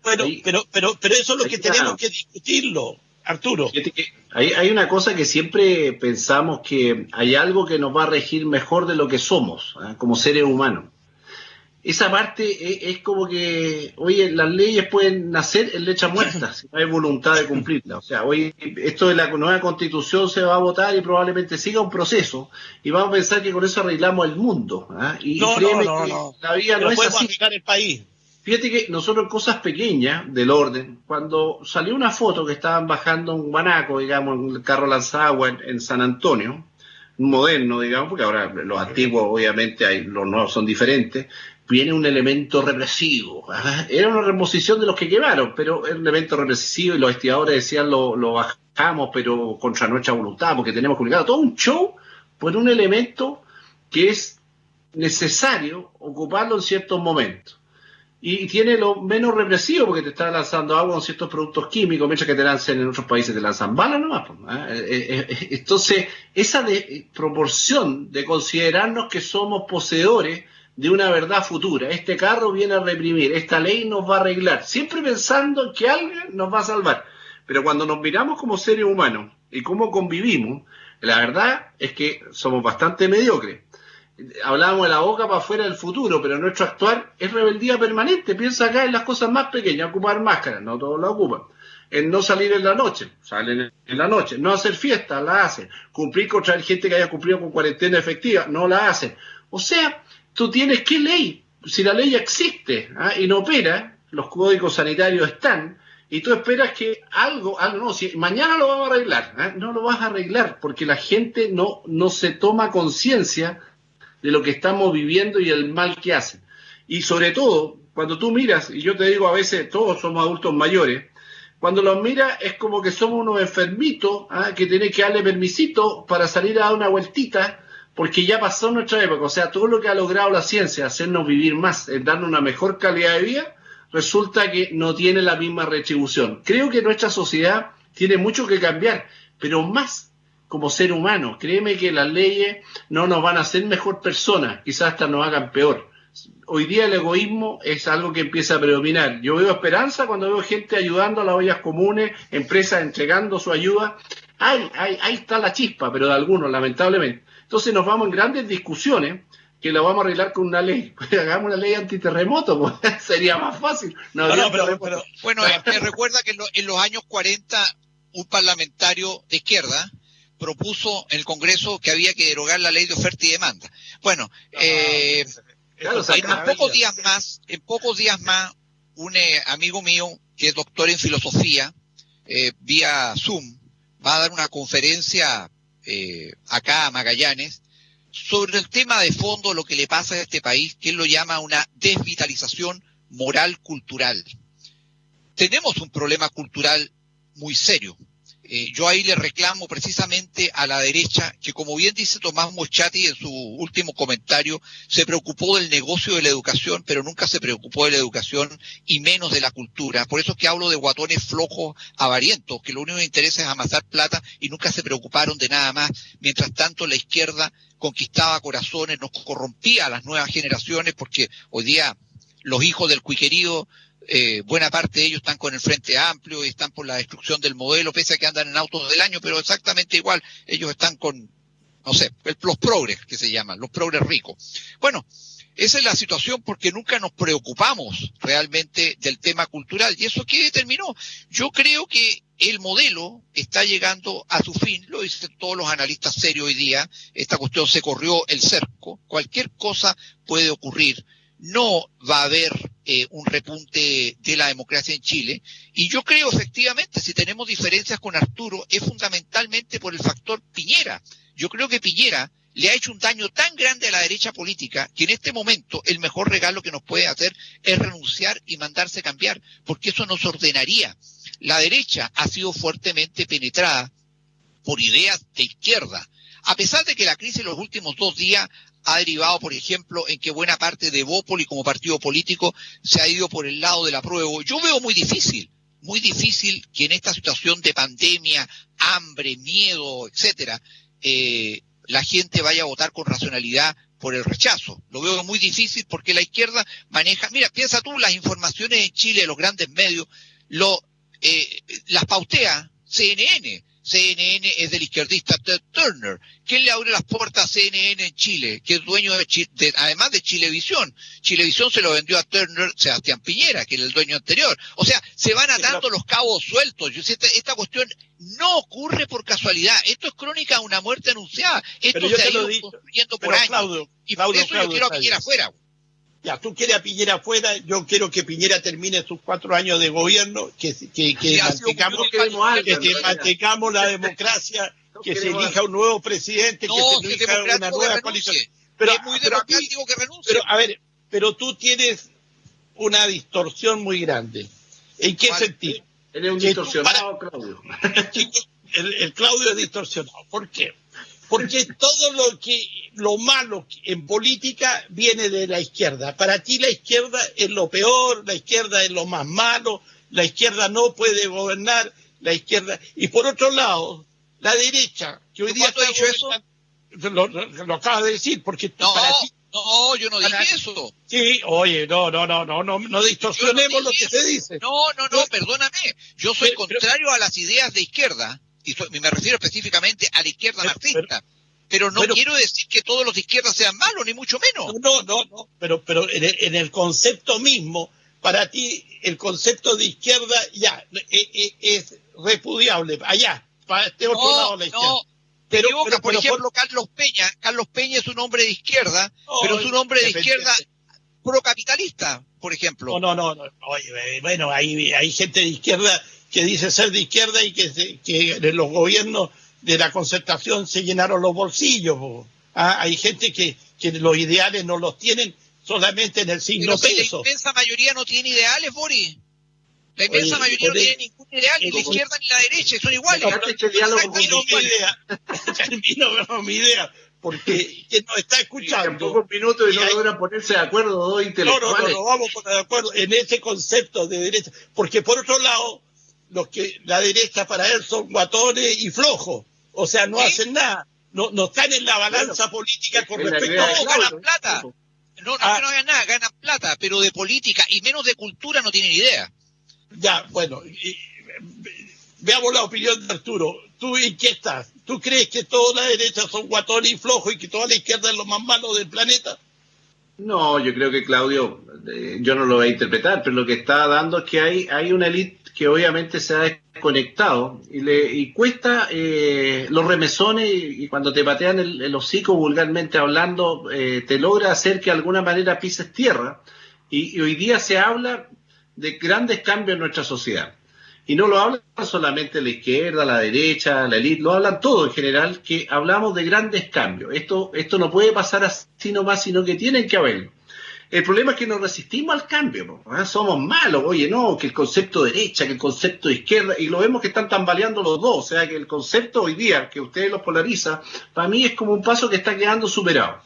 Bueno, pero eso es lo que tenemos que discutirlo. Arturo.
Fíjate que hay una cosa que siempre pensamos, que hay algo que nos va a regir mejor de lo que somos, como seres humanos. Esa parte es como que, oye, las leyes pueden nacer en letra muerta si no hay voluntad de cumplirlas. O sea, hoy esto de la nueva constitución se va a votar y probablemente siga un proceso y vamos a pensar que con eso arreglamos el mundo. Y créeme que la vida no es así.
El país.
Fíjate que nosotros en cosas pequeñas del orden, cuando salió una foto que estaban bajando un guanaco, digamos, en el carro lanzagua en San Antonio, moderno, digamos, porque ahora los antiguos obviamente los nuevos son diferentes, viene un elemento represivo. Era una reposición de los que quemaron, pero era un elemento represivo y los estibadores decían lo bajamos, pero contra nuestra voluntad, porque tenemos que obligar. Todo un show por un elemento que es necesario ocuparlo en ciertos momentos. Y tiene lo menos represivo, porque te están lanzando agua con ciertos productos químicos, mientras que te lancen en otros países, te lanzan balas nomás. Entonces, esa proporción de considerarnos que somos poseedores de una verdad futura, este carro viene a reprimir, esta ley nos va a arreglar, siempre pensando que alguien nos va a salvar. Pero cuando nos miramos como seres humanos y cómo convivimos, la verdad es que somos bastante mediocres. Hablábamos de la boca para afuera del futuro, pero nuestro actuar es rebeldía permanente. Piensa acá en las cosas más pequeñas: ocupar máscaras, no todos la ocupan; en no salir en la noche, salen en la noche; no hacer fiestas, la hacen; cumplir con traer gente que haya cumplido con cuarentena efectiva, no la hacen. O sea, tú tienes, ¿qué ley? Si la ley existe y no opera, los códigos sanitarios están, y tú esperas que algo no, si mañana lo vamos a arreglar, no lo vas a arreglar, porque la gente no se toma conciencia de lo que estamos viviendo y el mal que hacen. Y sobre todo, cuando tú miras, y yo te digo, a veces todos somos adultos mayores, cuando los miras es como que somos unos enfermitos que tenés que darle permisito para salir a dar una vueltita, porque ya pasó nuestra época. O sea, todo lo que ha logrado la ciencia, hacernos vivir más, darnos una mejor calidad de vida, resulta que no tiene la misma retribución. Creo que nuestra sociedad tiene mucho que cambiar, pero más como ser humano. Créeme que las leyes no nos van a hacer mejor personas, quizás hasta nos hagan peor. Hoy día el egoísmo es algo que empieza a predominar. Yo veo esperanza cuando veo gente ayudando a las ollas comunes, empresas entregando su ayuda. Ahí está la chispa, pero de algunos, lamentablemente. Entonces nos vamos en grandes discusiones que la vamos a arreglar con una ley. Hagamos una ley antiterremoto, pues sería más fácil.
Pero bueno, me recuerda que en los años 40 un parlamentario de izquierda propuso en el Congreso que había que derogar la ley de oferta y demanda. Bueno,
claro,
en pocos días más, un amigo mío que es doctor en filosofía, vía Zoom, va a dar una conferencia acá a Magallanes sobre el tema de fondo, lo que le pasa a este país, que él lo llama una desvitalización moral cultural. Tenemos un problema cultural muy serio. Yo ahí le reclamo precisamente a la derecha que, como bien dice Tomás Moschati en su último comentario, se preocupó del negocio de la educación, pero nunca se preocupó de la educación y menos de la cultura. Por eso es que hablo de guatones flojos avarientos, que lo único que interesa es amasar plata y nunca se preocuparon de nada más. Mientras tanto, la izquierda conquistaba corazones, nos corrompía a las nuevas generaciones, porque hoy día los hijos del cuiquerío, buena parte de ellos están con el Frente Amplio y están por la destrucción del modelo, pese a que andan en autos del año, pero exactamente igual, ellos están con, no sé, los progres que se llaman, los progres ricos. Bueno, esa es la situación porque nunca nos preocupamos realmente del tema cultural. ¿Y eso qué determinó? Yo creo que el modelo está llegando a su fin, lo dicen todos los analistas serios hoy día, esta cuestión se corrió el cerco, cualquier cosa puede ocurrir. No va a haber un repunte de la democracia en Chile, y yo creo efectivamente, si tenemos diferencias con Arturo, es fundamentalmente por el factor Piñera. Yo creo que Piñera le ha hecho un daño tan grande a la derecha política que en este momento el mejor regalo que nos puede hacer es renunciar y mandarse cambiar, porque eso nos ordenaría. La derecha ha sido fuertemente penetrada por ideas de izquierda, a pesar de que la crisis en los últimos 2 días ha derivado, por ejemplo, en que buena parte de Bópoli como partido político se ha ido por el lado del apruebo. Yo veo muy difícil que en esta situación de pandemia, hambre, miedo, etcétera, la gente vaya a votar con racionalidad por el rechazo. Lo veo muy difícil porque la izquierda maneja, mira, piensa tú, las informaciones en Chile de los grandes medios, las pautea CNN. CNN es del izquierdista Ted Turner. ¿Quién le abre las puertas a CNN en Chile? Que es dueño además de Chilevisión. Chilevisión se lo vendió a Turner Sebastián Piñera, que era el dueño anterior. O sea, se van atando los cabos sueltos. Esta cuestión no ocurre por casualidad. Esto es crónica de una muerte anunciada. Esto se ha ido construyendo por años.
Claudio,
y por eso yo quiero a Piñera afuera.
Ya, tú quieres a Piñera afuera, yo quiero que Piñera termine sus 4 años de gobierno, que mantengamos la democracia, que se elija un nuevo presidente, que se elija una nueva coalición.
Pero es muy democrático que renuncie.
Pero tú tienes una distorsión muy grande. ¿En qué sentido?
Eres un distorsionado, Claudio.
El Claudio es distorsionado. ¿Por qué? Porque todo lo malo en política viene de la izquierda. Para ti la izquierda es lo peor, la izquierda es lo más malo, la izquierda no puede gobernar, la izquierda... Y por otro lado, la derecha, que hoy día
está dicho eso?
Lo acabas de decir, porque para ti...
No, yo no dije eso.
Sí, oye, no distorsionemos lo que se dice.
No, perdóname. Yo soy contrario a las ideas de izquierda. Y me refiero específicamente a la izquierda marxista, pero no quiero decir que todos los de izquierda sean malos, ni mucho menos.
No, pero en el concepto mismo, para ti el concepto de izquierda ya es repudiable, allá, para este otro lado de la izquierda.
Pero por ejemplo, Carlos Peña es un hombre de izquierda, pero es un hombre de izquierda procapitalista, por ejemplo.
No. Oye, bueno, hay gente de izquierda que dice ser de izquierda y que de los gobiernos de la concertación se llenaron los bolsillos. Hay gente que los ideales no los tienen solamente en el signo peso.
La inmensa mayoría no tiene ideales, Boris. La inmensa mayoría no tiene ningún ideal, ni la izquierda ni la derecha, son iguales.
Termino mi idea. Porque quien nos está escuchando...
En pocos minutos y no logran ponerse de acuerdo dos intelectuales.
No, vamos a poner de acuerdo en ese concepto de derecha. Porque por otro lado, la derecha para él son guatones y flojos. O sea, no hacen nada. No están en la balanza política con respecto a...
ganan plata. No hagan nada, ganan plata, pero de política y menos de cultura no tienen idea.
Ya, bueno, veamos la opinión de Arturo. ¿Tú en qué estás? ¿Tú crees que toda la derecha son guatones y flojos y que toda la izquierda es lo más malo del planeta?
No, yo creo que Claudio, yo no lo voy a interpretar, pero lo que está dando es que hay una élite que obviamente se ha desconectado y cuesta los remesones y cuando te patean el hocico vulgarmente hablando, te logra hacer que de alguna manera pises tierra y hoy día se habla de grandes cambios en nuestra sociedad. Y no lo hablan solamente la izquierda, la derecha, la élite, lo hablan todo en general, que hablamos de grandes cambios. Esto no puede pasar así nomás, sino que tienen que haberlo. El problema es que nos resistimos al cambio, ¿no? Somos malos, oye, no, que el concepto de derecha, que el concepto de izquierda, y lo vemos que están tambaleando los dos, o sea que el concepto hoy día, que ustedes los polariza, para mí es como un paso que está quedando superado.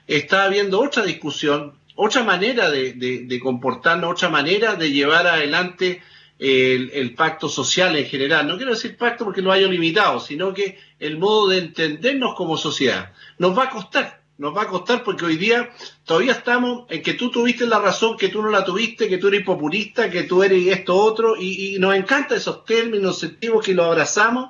Está habiendo otra discusión, otra manera de comportarnos, otra manera de llevar adelante el pacto social en general. No quiero decir pacto porque lo haya limitado, sino que el modo de entendernos como sociedad. Nos va a costar porque hoy día todavía estamos en que tú tuviste la razón, que tú no la tuviste, que tú eres populista, que tú eres esto otro, y nos encantan esos términos, sentimos que los abrazamos,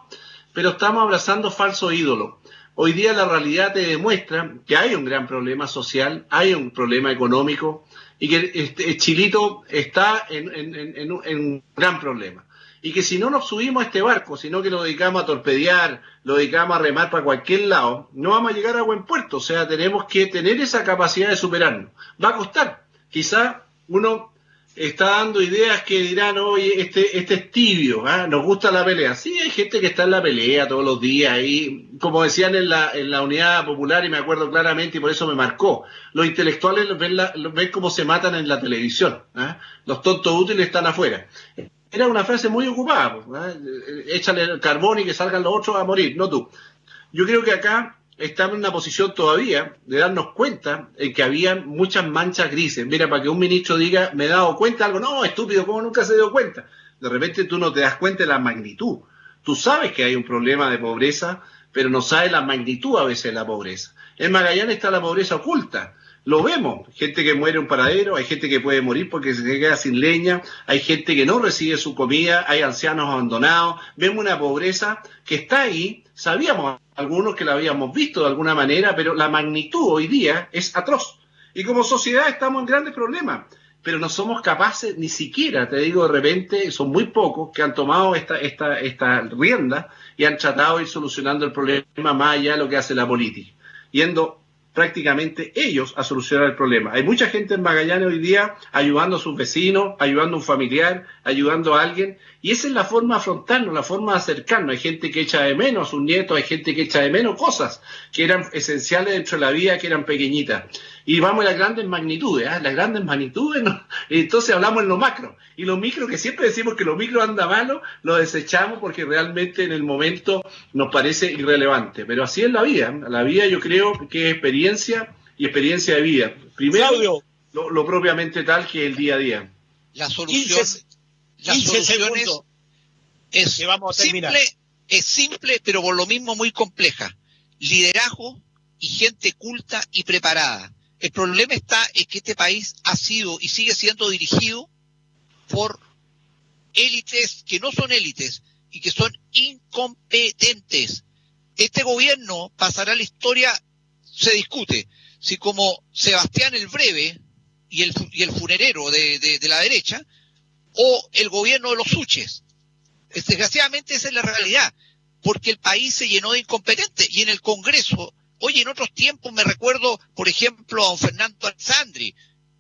pero estamos abrazando falsos ídolos. Hoy día la realidad te demuestra que hay un gran problema social, hay un problema económico y que Chilito está en un gran problema. Y que si no nos subimos a este barco, sino que lo dedicamos a torpedear, lo dedicamos a remar para cualquier lado, no vamos a llegar a buen puerto. O sea, tenemos que tener esa capacidad de superarnos. Va a costar. Quizá uno está dando ideas que dirán, oye, este es tibio, ¿eh? Nos gusta la pelea. Sí, hay gente que está en la pelea todos los días y como decían en la Unidad Popular, y me acuerdo claramente y por eso me marcó, los intelectuales ven cómo se matan en la televisión, ¿eh? Los tontos útiles están afuera. Era una frase muy ocupada, ¿eh? Échale el carbón y que salgan los otros a morir, no tú. Yo creo que acá estamos en una posición todavía de darnos cuenta en que había muchas manchas grises. Mira, para que un ministro diga, me he dado cuenta de algo, no, estúpido, ¿cómo nunca se dio cuenta? De repente tú no te das cuenta de la magnitud. Tú sabes que hay un problema de pobreza, pero no sabes la magnitud a veces de la pobreza. En Magallanes está la pobreza oculta. Lo vemos, gente que muere en un paradero, hay gente que puede morir porque se queda sin leña, hay gente que no recibe su comida, hay ancianos abandonados, vemos una pobreza que está ahí, sabíamos algunos que la habíamos visto de alguna manera, pero la magnitud hoy día es atroz. Y como sociedad estamos en grandes problemas, pero no somos capaces, ni siquiera, te digo, de repente, son muy pocos que han tomado esta rienda y han tratado de ir solucionando el problema más allá de lo que hace la política, yendo prácticamente ellos a solucionar el problema. Hay mucha gente en Magallanes hoy día ayudando a sus vecinos, ayudando a un familiar, ayudando a alguien, y esa es la forma de afrontarnos, la forma de acercarnos. Hay gente que echa de menos a sus nietos, hay gente que echa de menos cosas que eran esenciales dentro de la vida, que eran pequeñitas. Y vamos a las grandes magnitudes, las grandes magnitudes, ¿no? Entonces hablamos en lo macro. Y lo micro, que siempre decimos que lo micro anda malo, lo desechamos porque realmente en el momento nos parece irrelevante. Pero así es la vida. La vida yo creo que es experiencia y experiencia de vida. Primero, lo propiamente tal que el día a día.
La solución es simple, pero por lo mismo muy compleja. Liderazgo y gente culta y preparada. El problema está en que este país ha sido y sigue siendo dirigido por élites que no son élites y que son incompetentes. Este gobierno pasará a la historia, se discute, si como Sebastián el Breve y el funerero de la derecha, o el gobierno de los Suches. Desgraciadamente esa es la realidad, porque el país se llenó de incompetentes y en el Congreso. Oye, en otros tiempos me recuerdo, por ejemplo, a don Fernando Alessandri,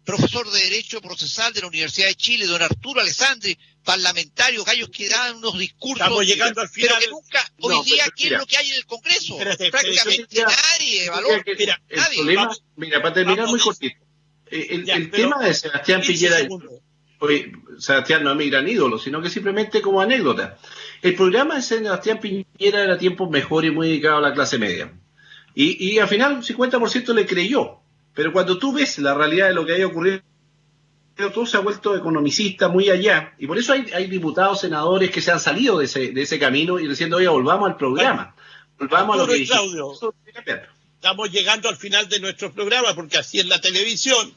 profesor de Derecho Procesal de la Universidad de Chile, don Arturo Alessandri, parlamentario, gallos que daban unos discursos,
estamos llegando al final,
pero que nunca, hoy día, ¿qué es lo que hay en el Congreso? Prácticamente nadie evalúa.
Mira, para terminar muy cortito, el tema de Sebastián Piñera, Sebastián no es mi gran ídolo, sino que simplemente como anécdota. El programa de Sebastián Piñera era tiempos mejores y muy dedicado a la clase media. Y al final un 50% le creyó. Pero cuando tú ves la realidad de lo que haya ocurrido, todo se ha vuelto economicista muy allá. Y por eso hay diputados, senadores que se han salido de ese camino y diciendo, oye, volvamos al programa. Volvamos a lo que dijimos.
Claudio, estamos llegando al final de nuestro programa, porque así en la televisión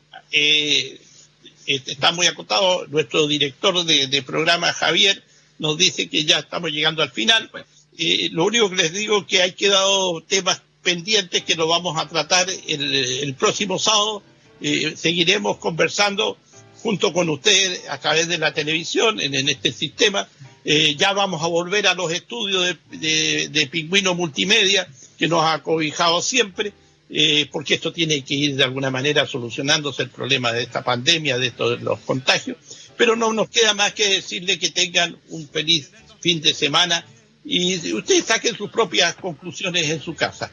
está muy acotado. Nuestro director de programa, Javier, nos dice que ya estamos llegando al final. Lo único que les digo es que hay quedado temas pendientes que lo vamos a tratar el próximo sábado. Seguiremos conversando junto con ustedes a través de la televisión en este sistema. Ya vamos a volver a los estudios de Pingüino Multimedia, que nos ha acobijado siempre, porque esto tiene que ir de alguna manera solucionándose el problema de esta pandemia, de los contagios. Pero no nos queda más que decirle que tengan un feliz fin de semana y ustedes saquen sus propias conclusiones en su casa.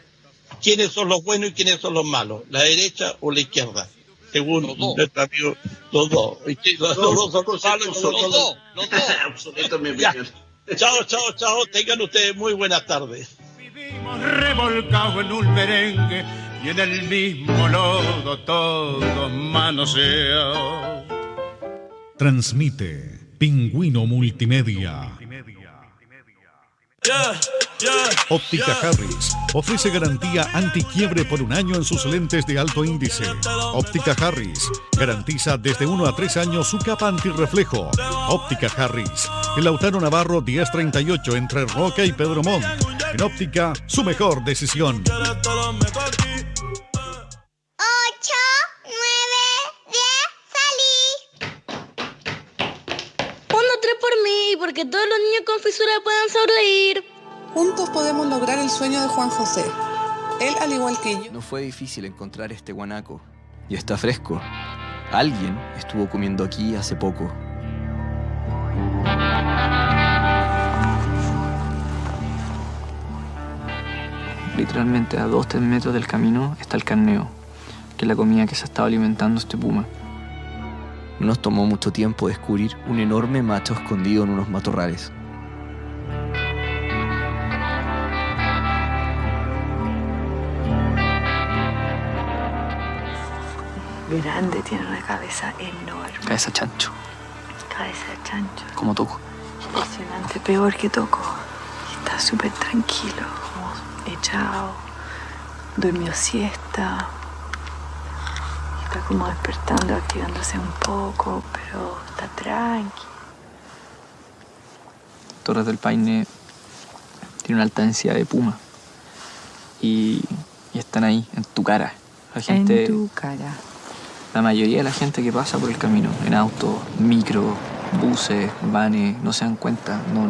¿Quiénes son los buenos y quiénes son los malos? ¿La derecha o la izquierda? Según nuestro amigo, los dos. Los dos son los malos, los dos. Esta es mi opinión. Chao. Tengan ustedes muy buenas tardes.
Vivimos revolcados en un merengue y en el mismo lodo todos manoseados.
Transmite Pingüino Multimedia. Óptica Harris ofrece garantía antiquiebre por 1 año en sus lentes de alto índice. Óptica Harris garantiza desde 1 a 3 años su capa antirreflejo. Óptica Harris, en Lautaro Navarro 1038 entre Roca y Pedro Montt. En óptica, su mejor decisión.
8, 9, 10, salí.
1, 3 por mí, porque todos los niños con fisura puedan sonreír.
Juntos podemos lograr el sueño de Juan José. Él, al igual que yo.
No fue difícil encontrar este guanaco. Y está fresco. Alguien estuvo comiendo aquí hace poco. Literalmente a 2-3 metros del camino está el carneo, que es la comida que se estaba alimentando este puma. No nos tomó mucho tiempo descubrir un enorme macho escondido en unos matorrales.
Grande, tiene una cabeza enorme.
Cabeza chancho.
Cabeza de chancho.
Como Toco.
Impresionante, peor que Toco. Está súper tranquilo, como echado. Durmió siesta. Está como despertando, activándose un poco, pero está tranqui.
Torres del Paine tiene una alta densidad de pumas. Y están ahí, en tu cara. La gente,
en tu cara.
La mayoría de la gente que pasa por el camino, en autos, micro, buses, vanes, no se dan cuenta, no